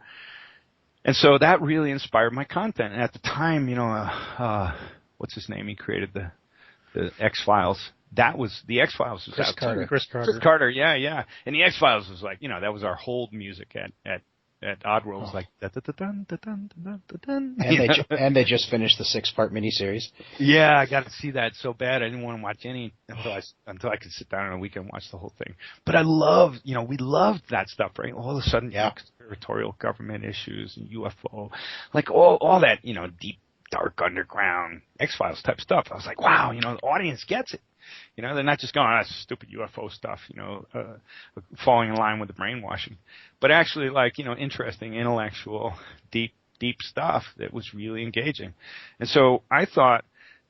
And so that really inspired my content. And at the time, you know, what's his name? He created the X-Files. That was, the X-Files was Chris out Carter. too. Chris Carter, yeah. And the X-Files was like, you know, that was our hold music at Oddworld. It was like, da-da-da-dun. And they just finished the 6-part miniseries. Yeah, I got to see that so bad. I didn't want to watch any until I could sit down on a weekend and watch the whole thing. But I loved, you know, we loved that stuff, right? All of a sudden, yeah, conspiratorial government issues and UFO, like all that, you know, deep, dark underground X-Files type stuff. I was like, wow, you know, the audience gets it. You know, they're not just going, that's stupid UFO stuff, you know, falling in line with the brainwashing, but actually like, you know, interesting, intellectual, deep stuff that was really engaging. And so I thought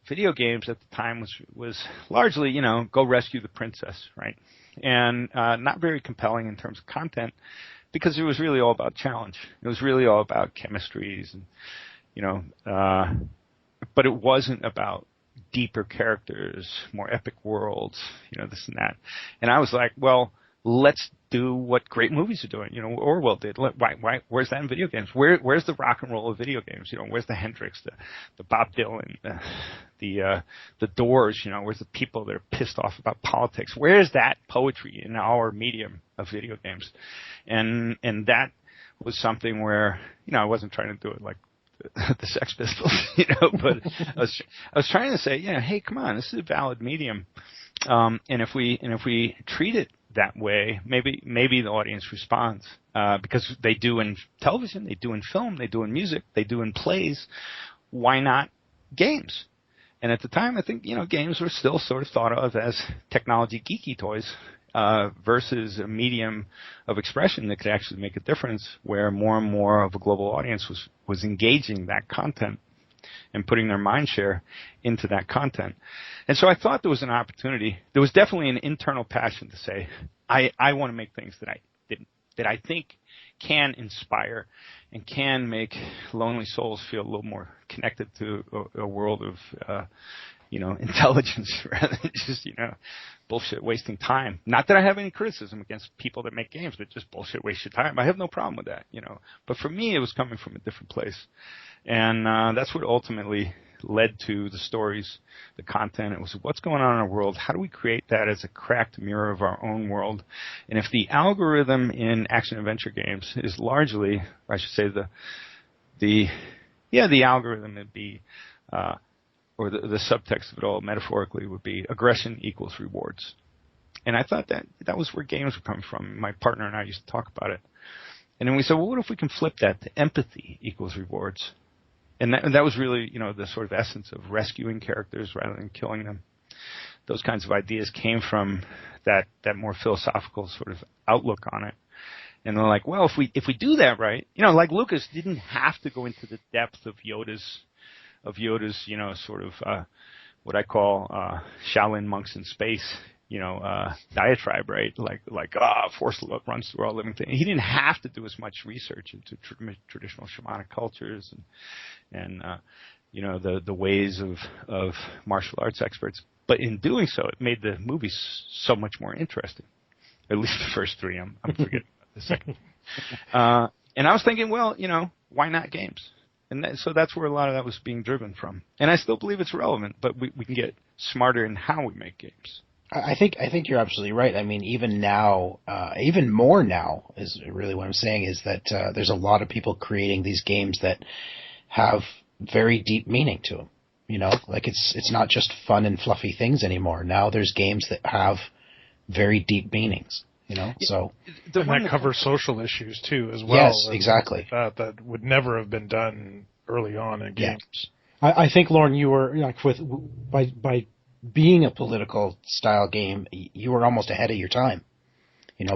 video games at the time was largely, you know, go rescue the princess, right? And not very compelling in terms of content, because it was really all about challenge. It was really all about chemistries and, you know, but it wasn't about deeper characters, more epic worlds, you know, this and that. And I was like, well, let's do what great movies are doing. You know, Orwell did. Why? Where's that in video games? Where's the rock and roll of video games? You know, where's the Hendrix, the Bob Dylan, the Doors? You know, where's the people that are pissed off about politics? Where's that poetry in our medium of video games? And that was something where, you know, I wasn't trying to do it like the Sex Pistols, you know, but I was trying to say, yeah, hey, come on, this is a valid medium, and if we treat it that way, maybe the audience responds, because they do in television, they do in film, they do in music, they do in plays. Why not games? And at the time, I think, you know, games were still sort of thought of as technology geeky toys. Versus a medium of expression that could actually make a difference, where more and more of a global audience was engaging that content and putting their mind share into that content. And so I thought there was an opportunity. There was definitely an internal passion to say, I want to make things that I didn't that I think can inspire and can make lonely souls feel a little more connected to a world of, intelligence rather than just, bullshit wasting time. Not that I have any criticism against people that make games, but just bullshit waste your time. I have no problem with that, But for me, it was coming from a different place. And that's what ultimately led to the stories, the content. It was what's going on in our world. How do we create that as a cracked mirror of our own world? And if the algorithm in action adventure games is largely, or I should say the algorithm would be, or the subtext of it all metaphorically would be aggression equals rewards. And I thought that was where games were coming from. My partner and I used to talk about it. And then we said, well, what if we can flip that to empathy equals rewards? And that was really, the sort of essence of rescuing characters rather than killing them. Those kinds of ideas came from that more philosophical sort of outlook on it. And they're like, well, if we do that right, like Lucas didn't have to go into the depth of Yoda's, sort of what I call Shaolin monks in space, diatribe, right? Like force runs through all living things. He didn't have to do as much research into traditional shamanic cultures and the ways of martial arts experts. But in doing so, it made the movie so much more interesting. At least the first three. I'm forgetting about the second. And I was thinking, well, why not games? And so that's where a lot of that was being driven from. And I still believe it's relevant, but we can get smarter in how we make games. I think you're absolutely right. I mean, even now, even more now is really what I'm saying is that there's a lot of people creating these games that have very deep meaning to them. Like it's not just fun and fluffy things anymore. Now there's games that have very deep meanings. So and that covers social issues too, as well. Yes, exactly. That would never have been done early on in games. Yeah. I think, Lorne, you were like by being a political style game, you were almost ahead of your time.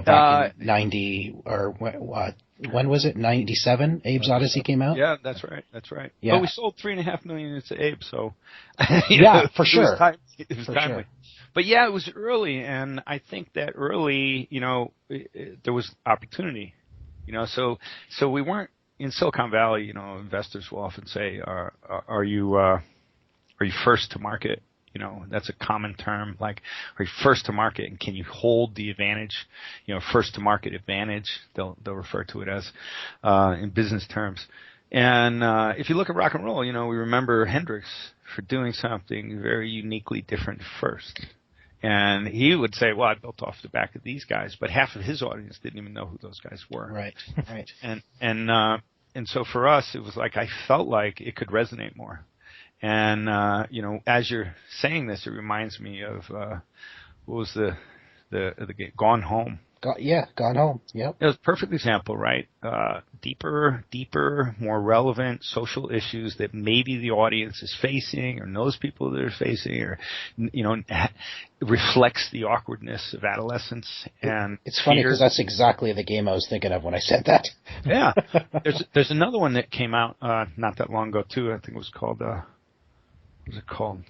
Back in 90 or when was it? 97? Abe's Oddysee came out. Yeah, that's right. Yeah. But we sold 3.5 million units of Abe, so for sure. It was timely. Sure. But yeah, it was early, and I think that early, there was opportunity, So we weren't in Silicon Valley. Investors will often say, "Are you first to market?" That's a common term. Like, are you first to market, and can you hold the advantage? First to market advantage. They'll refer to it as in business terms. And if you look at rock and roll, we remember Hendrix for doing something very uniquely different first. And he would say, well, I built off the back of these guys, but half of his audience didn't even know who those guys were. Right. And so for us, it was like I felt like it could resonate more. And, as you're saying this, it reminds me of what was the game? Gone Home. Gone Home. Yep. It was a perfect example, right? Deeper, more relevant social issues that maybe the audience is facing or knows people that are facing, or reflects the awkwardness of adolescence. And it's funny because that's exactly the game I was thinking of when I said that. Yeah. There's another one that came out not that long ago too. I think it was called. What was it called?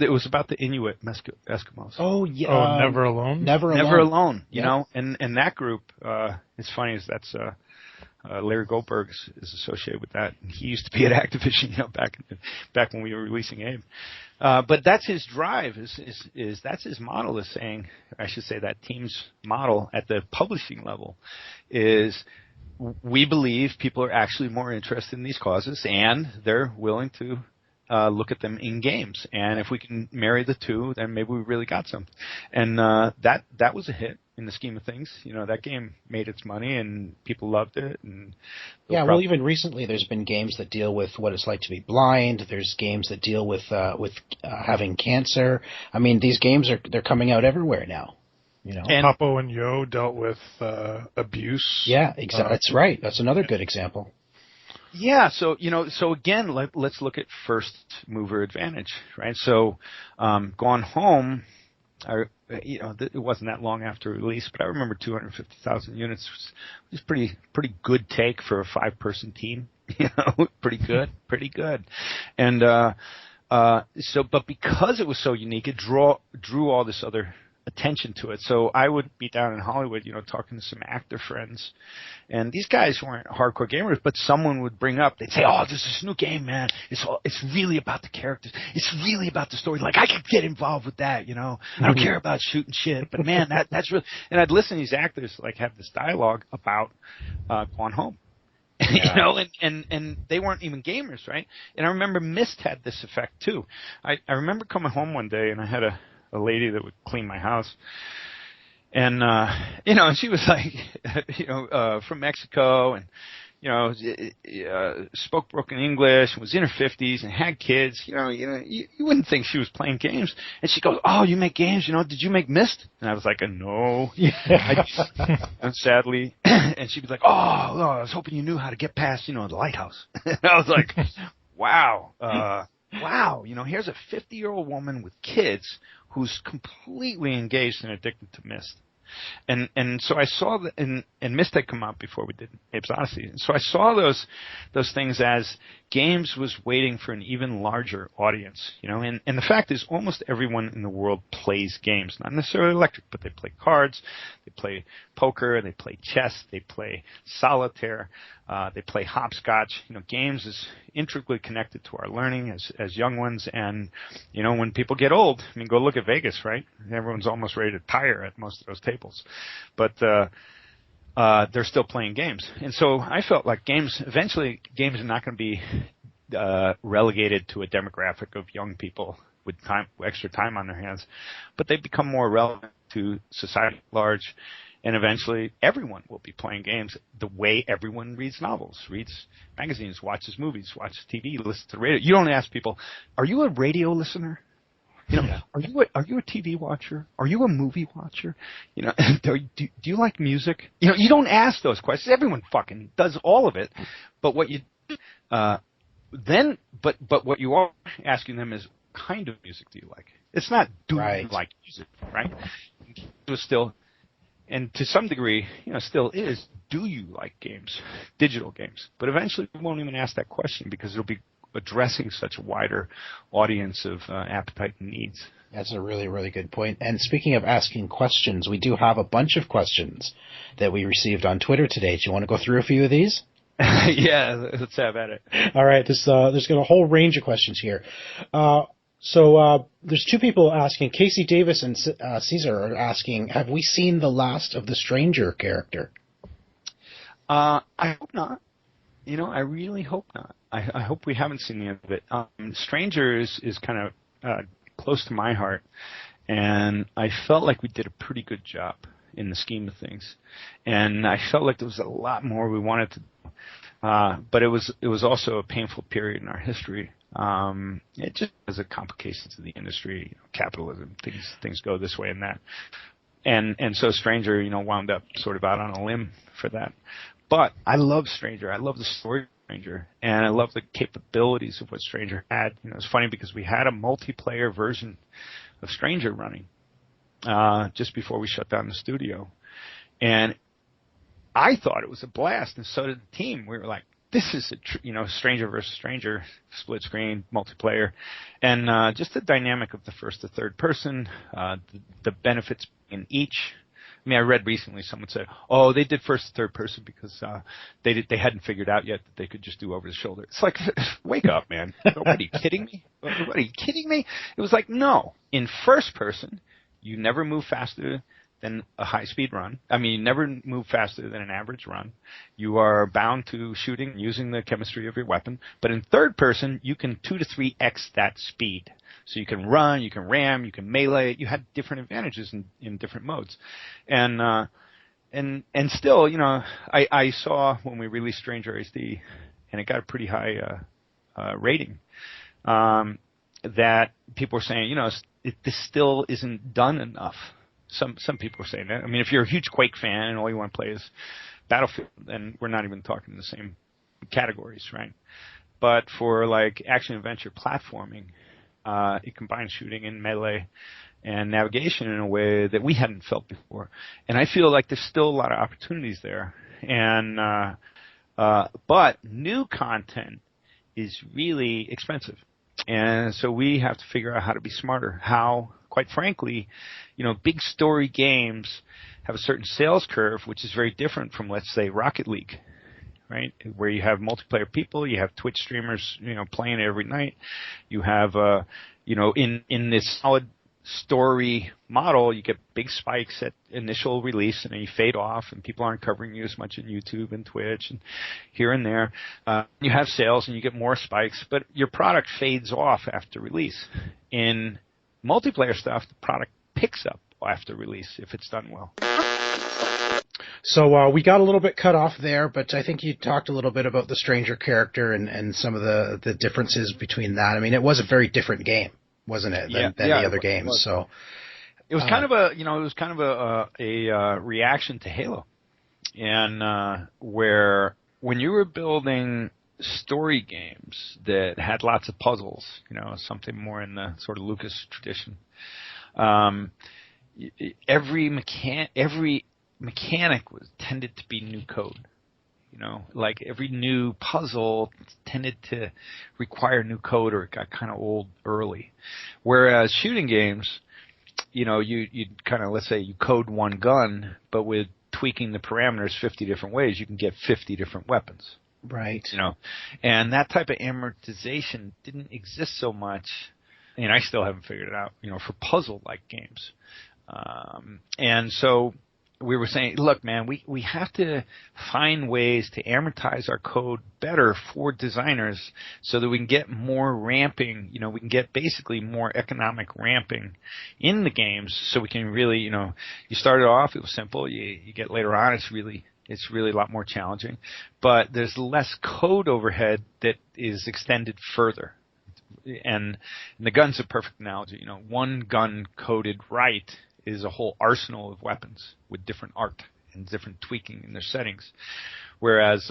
It was about the Inuit Eskimos. Oh yeah. Never Alone. Never Alone. And that group. It's funny is that's Larry Goldberg is associated with that. And he used to be at Activision, back when we were releasing Abe. But that's his drive. Is that's his model is saying. I should say that team's model at the publishing level is. We believe people are actually more interested in these causes, and they're willing to look at them in games. And if we can marry the two, then maybe we really got something. And that was a hit in the scheme of things. That game made its money, and people loved it. And well, even recently, there's been games that deal with what it's like to be blind. There's games that deal with having cancer. I mean, these games they're coming out everywhere now. And Papo and Yo dealt with abuse. Yeah, exactly. That's right. That's another good example. Yeah. So again, let's look at first mover advantage, right? So, Gone Home, it wasn't that long after release, but I remember 250,000 units was pretty good take for a 5-person team. Pretty good. And but because it was so unique, it drew all this other attention to it. So I would be down in Hollywood, talking to some actor friends, and these guys weren't hardcore gamers, but someone would bring up, they'd say, "Oh, there's this new game, man. It's really about the characters. It's really about the story. Like, I could get involved with that, I don't care about shooting shit, but man, that's really." And I'd listen to these actors like have this dialogue about Gone Home. Yeah. And they weren't even gamers, right? And I remember Myst had this effect too. I remember coming home one day, and I had a lady that would clean my house, and and she was like, from Mexico, and spoke broken English, was in her 50s, and had kids. You wouldn't think she was playing games. And she goes, "Oh, you make games? Did you make Myst?" And I was like, "No." And sadly, and she'd be like, "Oh, I was hoping you knew how to get past, the lighthouse." And I was like, "Wow, wow." Here's a 50-year-old woman with kids who's completely engaged and addicted to Myst. And so I saw that, and Myst had come out before we did Abe's Oddysee. And so I saw those things as games was waiting for an even larger audience, and the fact is almost everyone in the world plays games, not necessarily electric, but they play cards, they play poker, they play chess, they play solitaire, they play hopscotch. Games is intricately connected to our learning as young ones, and when people get old, go look at Vegas, right? Everyone's almost ready to tire at most of those tables, but they're still playing games. And so I felt like eventually games are not going to be relegated to a demographic of young people with extra time on their hands, but they become more relevant to society at large, and eventually everyone will be playing games the way everyone reads novels, reads magazines, watches movies, watches TV, listens to the radio. You don't ask people, "Are you a radio listener? Are you a TV watcher? Are you a movie watcher? Do you like music?" You don't ask those questions. Everyone fucking does all of it. But what you but what you are asking them is, what kind of music do you like? It's not, do you like music, right? It was still, and to some degree, still is, do you like games, digital games? But eventually we won't even ask that question because it'll be addressing such a wider audience of appetite and needs. That's a really, really good point. And speaking of asking questions, we do have a bunch of questions that we received on Twitter today. Do you want to go through a few of these? Yeah, let's have at it. All right. There's got a whole range of questions here. So there's two people asking. Casey Davis and Caesar are asking, have we seen the last of the Stranger character? I hope not. I really hope not. I hope we haven't seen the end of it. Stranger is kind of close to my heart, and I felt like we did a pretty good job in the scheme of things. And I felt like there was a lot more we wanted to do. But it was also a painful period in our history. It just has a complications in the industry, capitalism, things go this way and that. And so Stranger, wound up sort of out on a limb for that. But I love Stranger. I love the story of Stranger, and I love the capabilities of what Stranger had. It's funny because we had a multiplayer version of Stranger running just before we shut down the studio, and I thought it was a blast, and so did the team. We were like, this is Stranger versus Stranger, split screen, multiplayer, and just the dynamic of the first to third person, the benefits in each. I mean, I read recently someone said, "Oh, they did first to third person because they hadn't figured out yet that they could just do over the shoulder." It's like, wake up, man! What, are you kidding me? What, are you kidding me? It was like, no. In first person, you never move faster than a high-speed run. I mean, you never move faster than an average run. You are bound to shooting using the chemistry of your weapon. But in third person, you can 2 to 3x that speed. So you can run, you can ram, you can melee. You had different advantages in different modes. And still, I saw when we released Stranger HD, and it got a pretty high rating, that people were saying, this still isn't done enough. Some people are saying that. I mean, if you're a huge Quake fan and all you want to play is Battlefield, then we're not even talking the same categories, right? But for like action adventure platforming, it combines shooting and melee and navigation in a way that we hadn't felt before. And I feel like there's still a lot of opportunities there. And but new content is really expensive. And so we have to figure out how to be smarter, how quite frankly, big story games have a certain sales curve, which is very different from, let's say, Rocket League, right? Where you have multiplayer people, you have Twitch streamers, playing it every night. You have, in this solid story model, you get big spikes at initial release, and then you fade off, and people aren't covering you as much on YouTube and Twitch and here and there. You have sales, and you get more spikes, but your product fades off after release. In multiplayer stuff, the product picks up after release if it's done well. So we got a little bit cut off there, but I think you talked a little bit about the stranger character and some of the differences between that. I mean, it was a very different game, wasn't it, than the other games? So it was kind of a reaction to Halo, and where when you were building story games that had lots of puzzles, something more in the sort of Lucas tradition. Every mechanic tended to be new code. Like every new puzzle tended to require new code, or it got kind of old early. Whereas shooting games, you'd kind of, let's say you code one gun, but with tweaking the parameters 50 different ways, you can get 50 different weapons. Right. And that type of amortization didn't exist so much, and I still haven't figured it out, for puzzle-like games. And so we were saying, look, man, we have to find ways to amortize our code better for designers so that we can get more ramping, we can get basically more economic ramping in the games, so we can really, you started off, it was simple, you get later on, it's really a lot more challenging, but there's less code overhead that is extended further. And the gun's a perfect analogy. One gun coded right is a whole arsenal of weapons with different art and different tweaking in their settings. Whereas,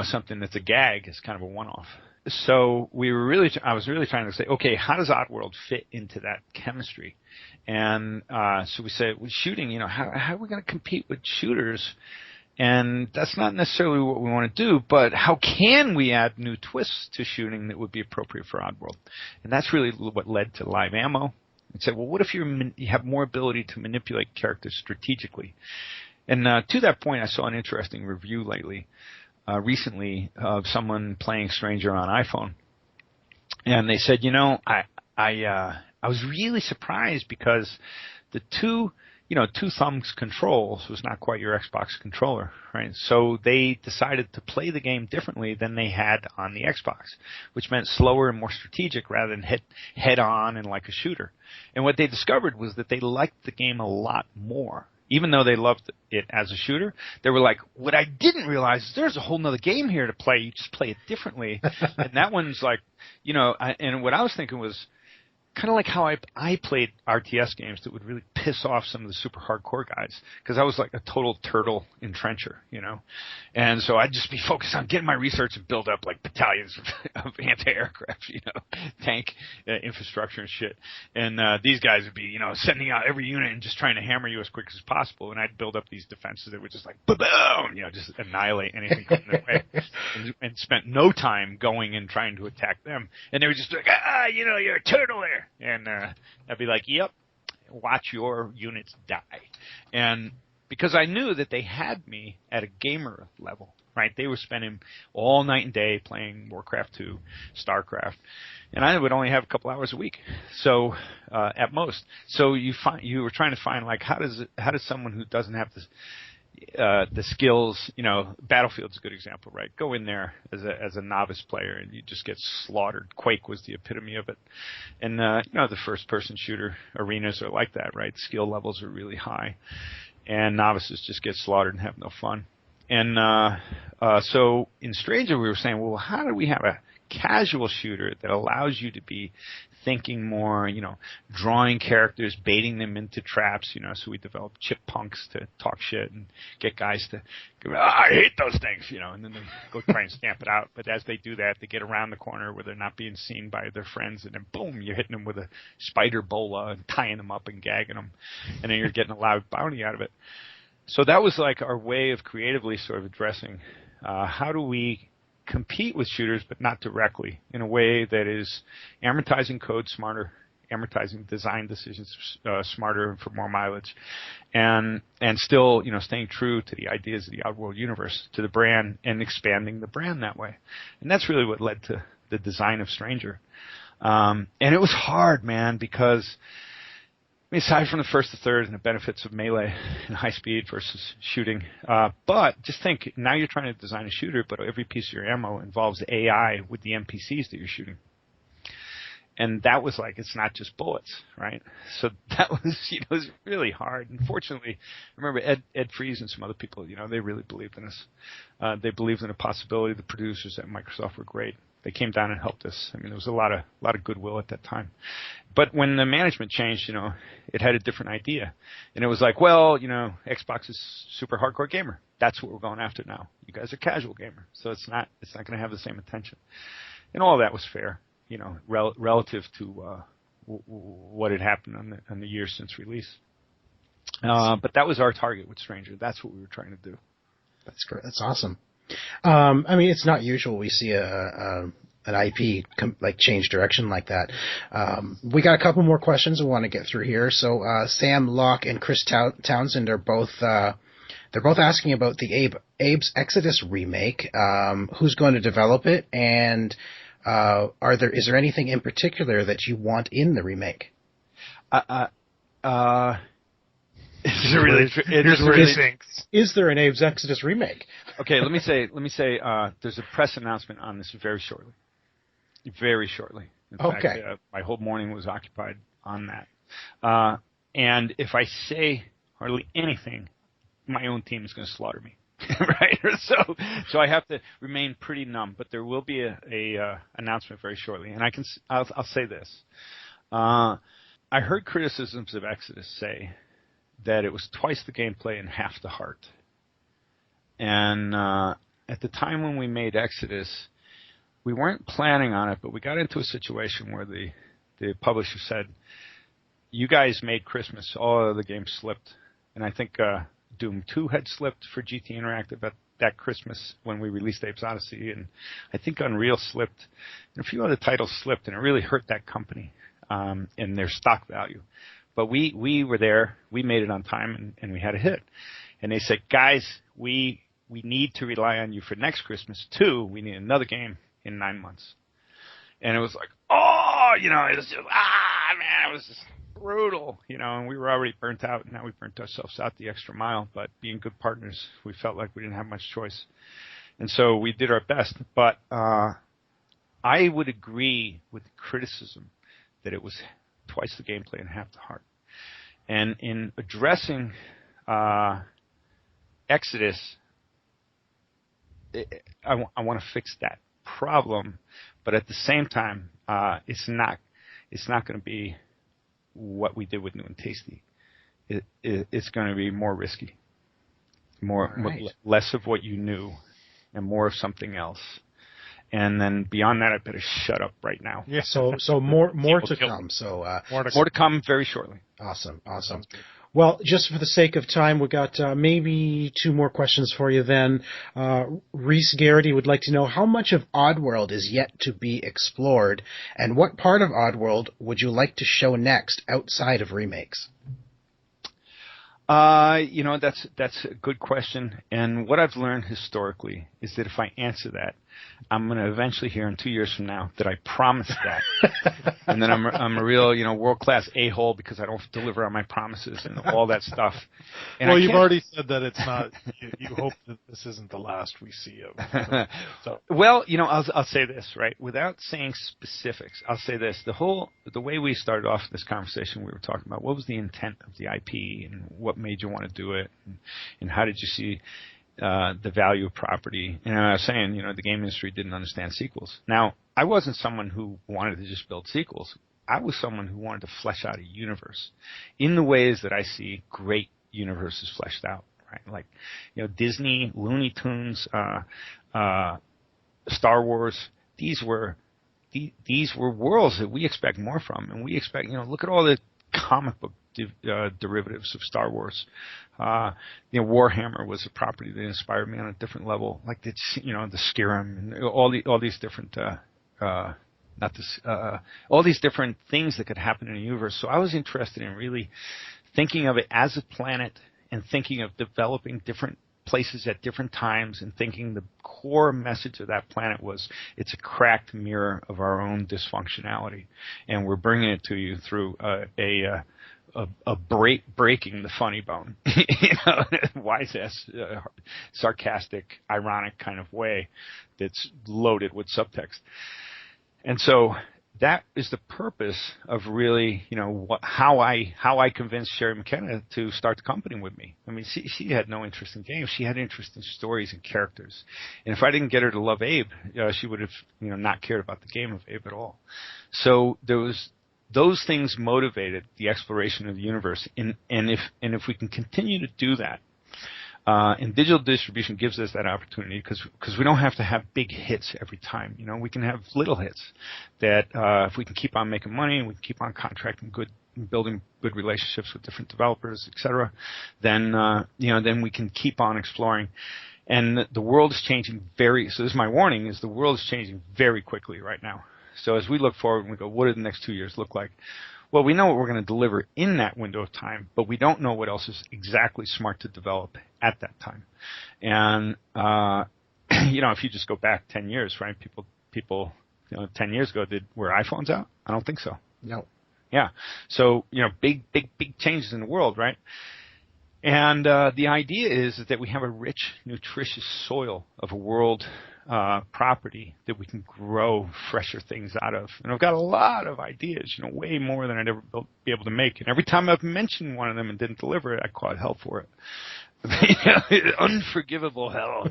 something that's a gag is kind of a one-off. So I was really trying to say, okay, how does Oddworld fit into that chemistry? And so we said, with shooting, how are we going to compete with shooters? And that's not necessarily what we want to do, but how can we add new twists to shooting that would be appropriate for Oddworld? And that's really what led to live ammo. And said, well, what if you have more ability to manipulate characters strategically? And to that point, I saw an interesting review recently of someone playing Stranger on iPhone. And they said, I was really surprised because the two thumbs controls was not quite your Xbox controller, right? So they decided to play the game differently than they had on the Xbox, which meant slower and more strategic rather than head on and like a shooter. And what they discovered was that they liked the game a lot more. Even though they loved it as a shooter, they were like, what I didn't realize is there's a whole nother game here to play. You just play it differently. And that one's like, and what I was thinking was, kind of like how I played RTS games that would really piss off some of the super hardcore guys, because I was like a total turtle entrencher, and so I'd just be focused on getting my research and build up like battalions of anti-aircraft, tank infrastructure and shit. And these guys would be, sending out every unit and just trying to hammer you as quick as possible. And I'd build up these defenses that would just like boom, just annihilate anything coming their way, and spent no time going and trying to attack them. And they were just like, you're a turtle there. And I'd be like, yep, watch your units die. And because I knew that they had me at a gamer level, right? They were spending all night and day playing Warcraft 2, StarCraft, and I would only have a couple hours a week, so at most. So you were trying to find, like, how does someone who doesn't have this the skills, Battlefield's a good example, right? Go in there as a novice player and you just get slaughtered. Quake was the epitome of it. And, the first person shooter arenas are like that, right? Skill levels are really high and novices just get slaughtered and have no fun. And, so in Stranger we were saying, well, how do we have a casual shooter that allows you to be thinking more, drawing characters, baiting them into traps, so we developed chip punks to talk shit and get guys to go, I hate those things, and then they go try and stamp it out. But as they do that, they get around the corner where they're not being seen by their friends, and then boom, you're hitting them with a spider bola and tying them up and gagging them, and then you're getting a loud bounty out of it. So that was like our way of creatively sort of addressing how do we compete with shooters, but not directly, in a way that is amortizing code smarter amortizing design decisions smarter and for more mileage, and still, staying true to the ideas of the Oddworld universe, to the brand, and expanding the brand that way. And that's really what led to the design of Stranger. And it was hard, man, because aside from the first to third and the benefits of melee and high speed versus shooting, but just think, now you're trying to design a shooter, but every piece of your ammo involves AI with the NPCs that you're shooting. And that was like, it's not just bullets, right? So that was, it was really hard. Unfortunately, I remember Ed Fries and some other people, they really believed in us. They believed in the possibility. The producers at Microsoft were great. They came down and helped us. I mean, there was a lot of goodwill at that time. But when the management changed, it had a different idea. And it was like, well, Xbox is super hardcore gamer. That's what we're going after now. You guys are casual gamer. So it's not going to have the same attention. And all that was fair, relative to what had happened on the years since release. But that was our target with Stranger. That's what we were trying to do. That's great. That's awesome. I mean, it's not usual we see an IP change direction like that. We got a couple more questions we want to get through here. So Sam Locke and Chris Townsend are both they're both asking about the Abe's Exodus remake. Who's going to develop it, and is there anything in particular that you want in the remake? Here's where he sinks. Is there an Abe's Exodus remake? Okay, let me say, there's a press announcement on this very shortly. Very shortly. In fact, my whole morning was occupied on that. And if I say hardly anything, my own team is going to slaughter me, right? So I have to remain pretty numb. But there will be a announcement very shortly, and I'll say this. I heard criticisms of Exodus say that it was twice the gameplay and half the heart. And at the time when we made Exodus, we weren't planning on it, but we got into a situation where the publisher said, you guys made Christmas, all of the games slipped. And I think Doom 2 had slipped for GT Interactive at that Christmas when we released Abe's Oddysee, and I think Unreal slipped, and a few other titles slipped, and it really hurt that company in their stock value. But we were there, we made it on time, and we had a hit. And they said, guys, we need to rely on you for next Christmas, too. We need another game in 9 months. And it was like, it was just, man, it was just brutal, and we were already burnt out, and now we burnt ourselves out the extra mile. But being good partners, we felt like we didn't have much choice. And so we did our best. But I would agree with the criticism that it was twice the gameplay and half the heart. And in addressing Exodus, I want to fix that problem, but at the same time, it's not going to be what we did with New and Tasty. It's going to be more risky, less of what you knew, and more of something else. And then beyond that, I better shut up right now. Yeah. So more to come. So more to come very shortly. Awesome. Well, just for the sake of time, we've got maybe two more questions for you then. Reese Garrity would like to know how much of Oddworld is yet to be explored, and what part of Oddworld would you like to show next outside of remakes? That's a good question. And what I've learned historically is that if I answer that, I'm going to eventually hear in 2 years from now that I promised that. And then I'm a real, world-class a-hole because I don't deliver on my promises and all that stuff. And well, you've already said that it's not, you hope that this isn't the last we see of. So. Well, I'll say this, right? Without saying specifics, I'll say this. The way we started off this conversation, we were talking about what was the intent of the IP and what made you want to do it and how did you see the value of property. And I was saying, the game industry didn't understand sequels. Now, I wasn't someone who wanted to just build sequels. I was someone who wanted to flesh out a universe in the ways that I see great universes fleshed out, right? Like, Disney, Looney Tunes, Star Wars. These were worlds that we expect more from, and we expect, look at all the comic book derivatives of Star Wars. Warhammer was a property that inspired me on a different level, like the Skyrim and all these different not this, all these different things that could happen in a universe. So I was interested in really thinking of it as a planet and thinking of developing different places at different times, and thinking the core message of that planet was it's a cracked mirror of our own dysfunctionality, and we're bringing it to you through breaking the funny bone, wise ass, sarcastic, ironic kind of way that's loaded with subtext. And so that is the purpose of really, how I convinced Sherry McKenna to start the company with me. I mean, she had no interest in games. She had interest in stories and characters. And if I didn't get her to love Abe, she would have, not cared about the game of Abe at all. So those things motivated the exploration of the universe. And if we can continue to do that, and digital distribution gives us that opportunity because we don't have to have big hits every time. We can have little hits that if we can keep on making money and we can keep on contracting building good relationships with different developers, etc., then we can keep on exploring. And the world is changing so this is my warning, is the world is changing very quickly right now. So as we look forward and we go, what do the next 2 years look like? Well, we know what we're going to deliver in that window of time, but we don't know what else is exactly smart to develop at that time. And, if you just go back 10 years, right, people 10 years ago, were iPhones out? I don't think so. No. Yeah. So, big changes in the world, right? And the idea is that we have a rich, nutritious soil of a world property that we can grow fresher things out of. And I've got a lot of ideas, way more than I'd ever be able to make. And every time I've mentioned one of them and didn't deliver it, I caught hell for it. Unforgivable hell,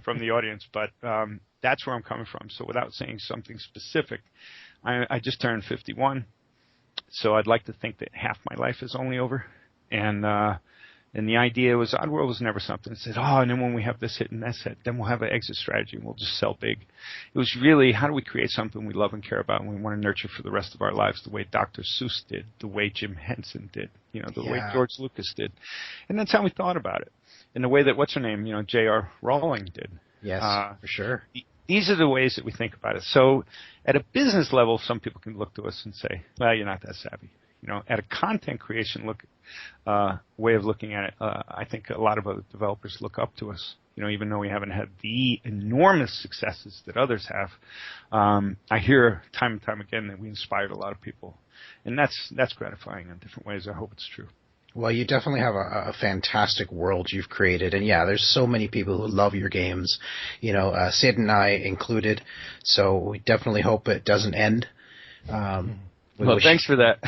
from the audience. But that's where I'm coming from. So without saying something specific, I just turned 51. So I'd like to think that half my life is only over. And the idea was Oddworld was never something that said, and then when we have this hit and that hit, then we'll have an exit strategy and we'll just sell big. It was really, how do we create something we love and care about and we want to nurture for the rest of our lives, the way Dr. Seuss did, the way Jim Henson did, the way George Lucas did. And that's how we thought about it. In the way that, J.R. Rowling did. Yes, for sure. These are the ways that we think about it. So at a business level, some people can look to us and say, well, you're not that savvy. At a content creation way of looking at it, I think a lot of other developers look up to us. Even though we haven't had the enormous successes that others have, I hear time and time again that we inspired a lot of people, and that's gratifying in different ways. I hope it's true. Well, you definitely have a fantastic world you've created, and there's so many people who love your games, Sid and I included. So we definitely hope it doesn't end. Well, thanks for that.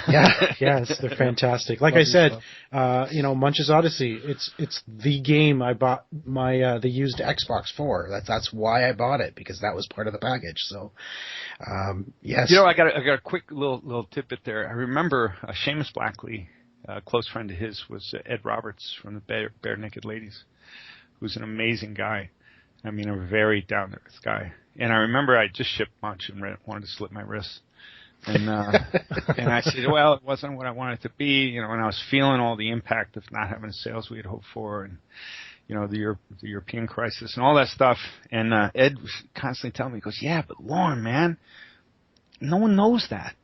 Yes, they're fantastic. Like I said, Munch's Oddysee, it's the game I bought the used Xbox for. That's why I bought it, because that was part of the package. So, yes. I got a quick little tidbit there. I remember Seamus Blackley, a close friend of his, was Ed Roberts from the Bare Naked Ladies, who's an amazing guy. I mean, a very down-to-earth guy. And I remember I just shipped Munch and wanted to slit my wrists. And I said, well, it wasn't what I wanted it to be, and I was feeling all the impact of not having the sales we had hoped for, and the European crisis and all that stuff. And Ed was constantly telling me, he goes, yeah, but Lorne, man, no one knows that.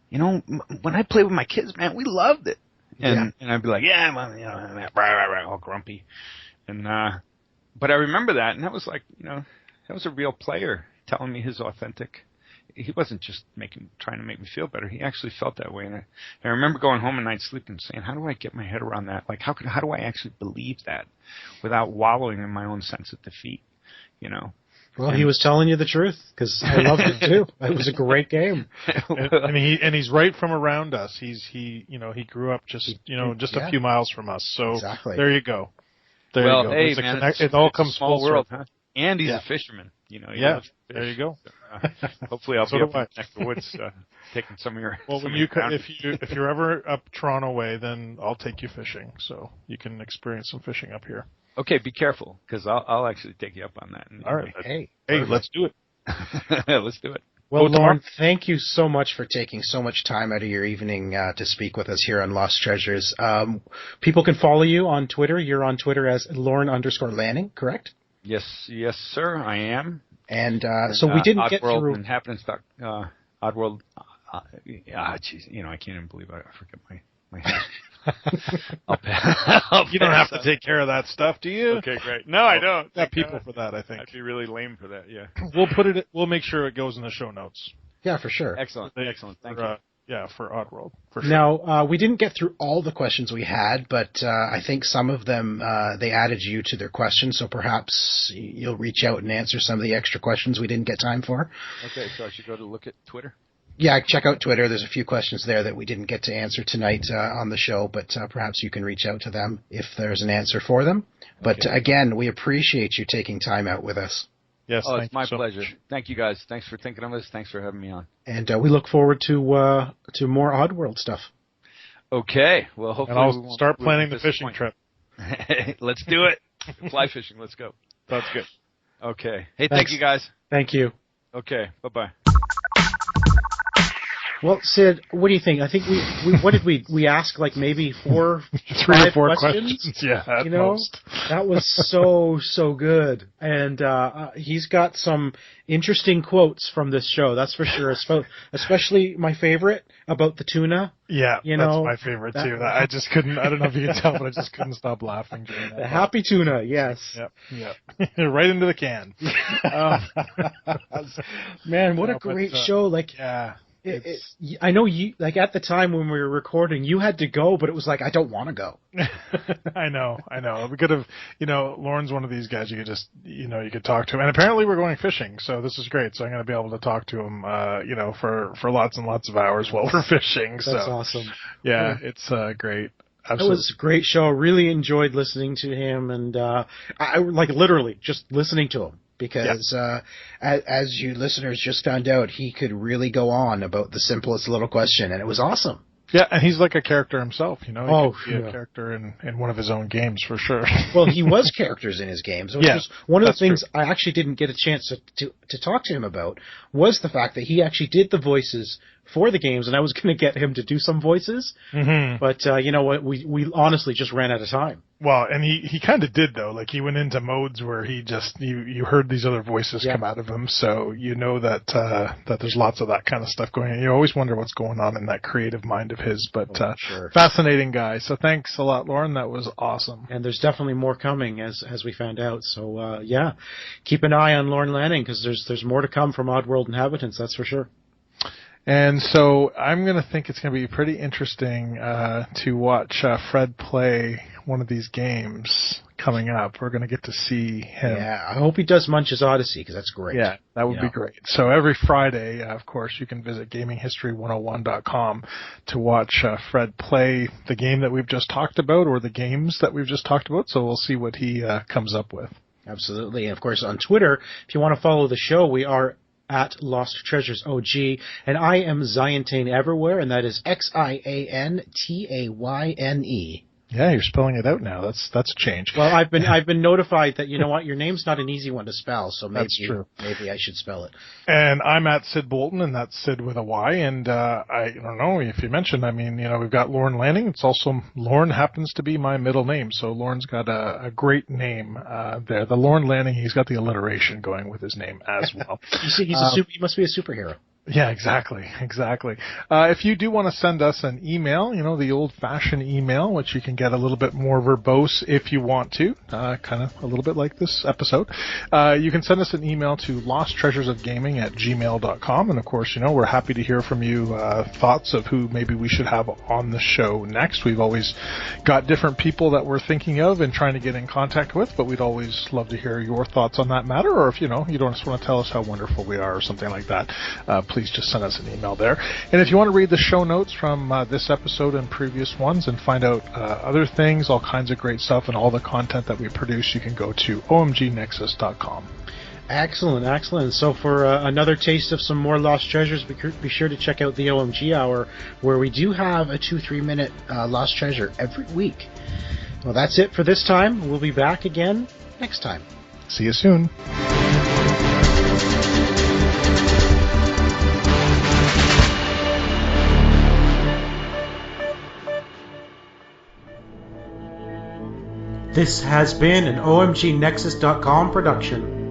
When I play with my kids, man, we loved it. And I'd be like, yeah, well, all grumpy. And but I remember that, and that was like, that was a real player telling me his authentic. He wasn't just trying to make me feel better. He actually felt that way. And I remember going home at night sleeping and saying, how do I get my head around that? Like, how do I actually believe that without wallowing in my own sense of defeat, Well, he was telling you the truth, because I loved it too. It was a great game. and he's right from around us. He grew up just a few miles from us. So exactly. There you go. There you go. Hey, man, it all comes small full world, circle. huh? And he's a fisherman. There you go. Hopefully, I'll be up in the neck of the woods taking some of your. Well, if you're ever up Toronto way, then I'll take you fishing, so you can experience some fishing up here. Okay, be careful, because I'll actually take you up on that. All right. Hey, let's do it. Let's do it. Well, Lorne, thank you so much for taking so much time out of your evening to speak with us here on Lost Treasures. People can follow you on Twitter. You're on Twitter as Lorne_Lanning, correct? Yes, sir, I am. And so we didn't get through. Oddworld Inhabitants Oddworld. Jeez, I can't even believe I forget my head. You don't have to take care of that stuff, do you? Okay, great. No, I don't. Got people for that, I think. I'd be really lame for that. Yeah. We'll make sure it goes in the show notes. Yeah, for sure. Excellent. Thank you. Yeah, for Oddworld. For sure. Now, we didn't get through all the questions we had, but I think some of them, they added you to their questions, so perhaps you'll reach out and answer some of the extra questions we didn't get time for. Okay, so I should go to look at Twitter? Yeah, check out Twitter. There's a few questions there that we didn't get to answer tonight on the show, but perhaps you can reach out to them if there's an answer for them. But again, we appreciate you taking time out with us. Yes, it's my pleasure. Much. Thank you, guys. Thanks for thinking of us. Thanks for having me on. And we look forward to more Oddworld stuff. Okay. Well, hopefully and I'll start planning the fishing trip. Let's do it. Fly fishing. Let's go. That's good. Okay. Hey, thank you, guys. Thank you. Okay. Bye-bye. Well, Sid, what do you think? I think what did we ask, like maybe three or four questions? Yeah, at most. That was so good. And he's got some interesting quotes from this show, that's for sure. Especially my favorite about the tuna. Yeah, that's my favorite too. I just couldn't, I don't know if you can tell, but I just couldn't stop laughing during that. The happy tuna, yes. Yep. Right into the can. Man, what a great show. Like, yeah. I know you, like at the time when we were recording, you had to go, but it was like, I don't want to go. I know. We could have, Lorne's one of these guys you could just, you could talk to him. And apparently we're going fishing, so this is great. So I'm going to be able to talk to him, for lots and lots of hours while we're fishing. That's awesome. Yeah, it's great. Absolutely. It was a great show. Really enjoyed listening to him, and I like literally just listening to him. Because as you listeners just found out, he could really go on about the simplest little question, and it was awesome. Yeah, and he's like a character himself, He could be a yeah. character in one of his own games, for sure. Well, he was characters in his games. Which was one of the things I actually didn't get a chance to talk to him about was the fact that he actually did the voices for the games, and I was going to get him to do some voices. Mm-hmm. But you know what? We honestly just ran out of time. Well, and he kind of did, though. Like, he went into modes where he just, you heard these other voices come out of him, so you know that there's lots of that kind of stuff going on. You always wonder what's going on in that creative mind of his, but sure. Fascinating guy. So thanks a lot, Lorne. That was awesome. And there's definitely more coming, as we found out. So, keep an eye on Lorne Lanning, because there's more to come from Oddworld Inhabitants, that's for sure. And so I'm going to think it's going to be pretty interesting to watch Fred play one of these games coming up. We're going to get to see him. Yeah, I hope he does Munch's Oddysee, because that's great. Yeah, that would be great. So every Friday, of course, you can visit gaminghistory101.com to watch Fred play the game that we've just talked about, or the games that we've just talked about. So we'll see what he comes up with. Absolutely. And, of course, on Twitter, if you want to follow the show, we are at Lost Treasures OG, and I am Ziantane everywhere, and that is Xiantayne. Yeah, you're spelling it out now. That's a change. Well, I've been notified that, you know what, your name's not an easy one to spell, so maybe that's true. Maybe I should spell it. And I'm at Sid Bolton, and that's Sid with a Y. And I don't know if you mentioned. I mean, we've got Lorne Lanning. It's also Lorne happens to be my middle name, so Lorne's got a great name there. The Lorne Lanning. He's got the alliteration going with his name as well. You see, he must be a superhero. Yeah, exactly. If you do want to send us an email, the old-fashioned email, which you can get a little bit more verbose if you want to, kind of a little bit like this episode, you can send us an email to losttreasuresofgaming@gmail.com. And, of course, we're happy to hear from you thoughts of who maybe we should have on the show next. We've always got different people that we're thinking of and trying to get in contact with, but we'd always love to hear your thoughts on that matter, or if, you don't just want to tell us how wonderful we are or something like that, please just send us an email there. And if you want to read the show notes from this episode and previous ones and find out other things, all kinds of great stuff, and all the content that we produce, you can go to omgnexus.com. Excellent. So for another taste of some more Lost Treasures, be sure to check out the OMG Hour, where we do have a 2-3 minute Lost Treasure every week. Well, that's it for this time. We'll be back again next time. See you soon. This has been an OMGNexus.com production.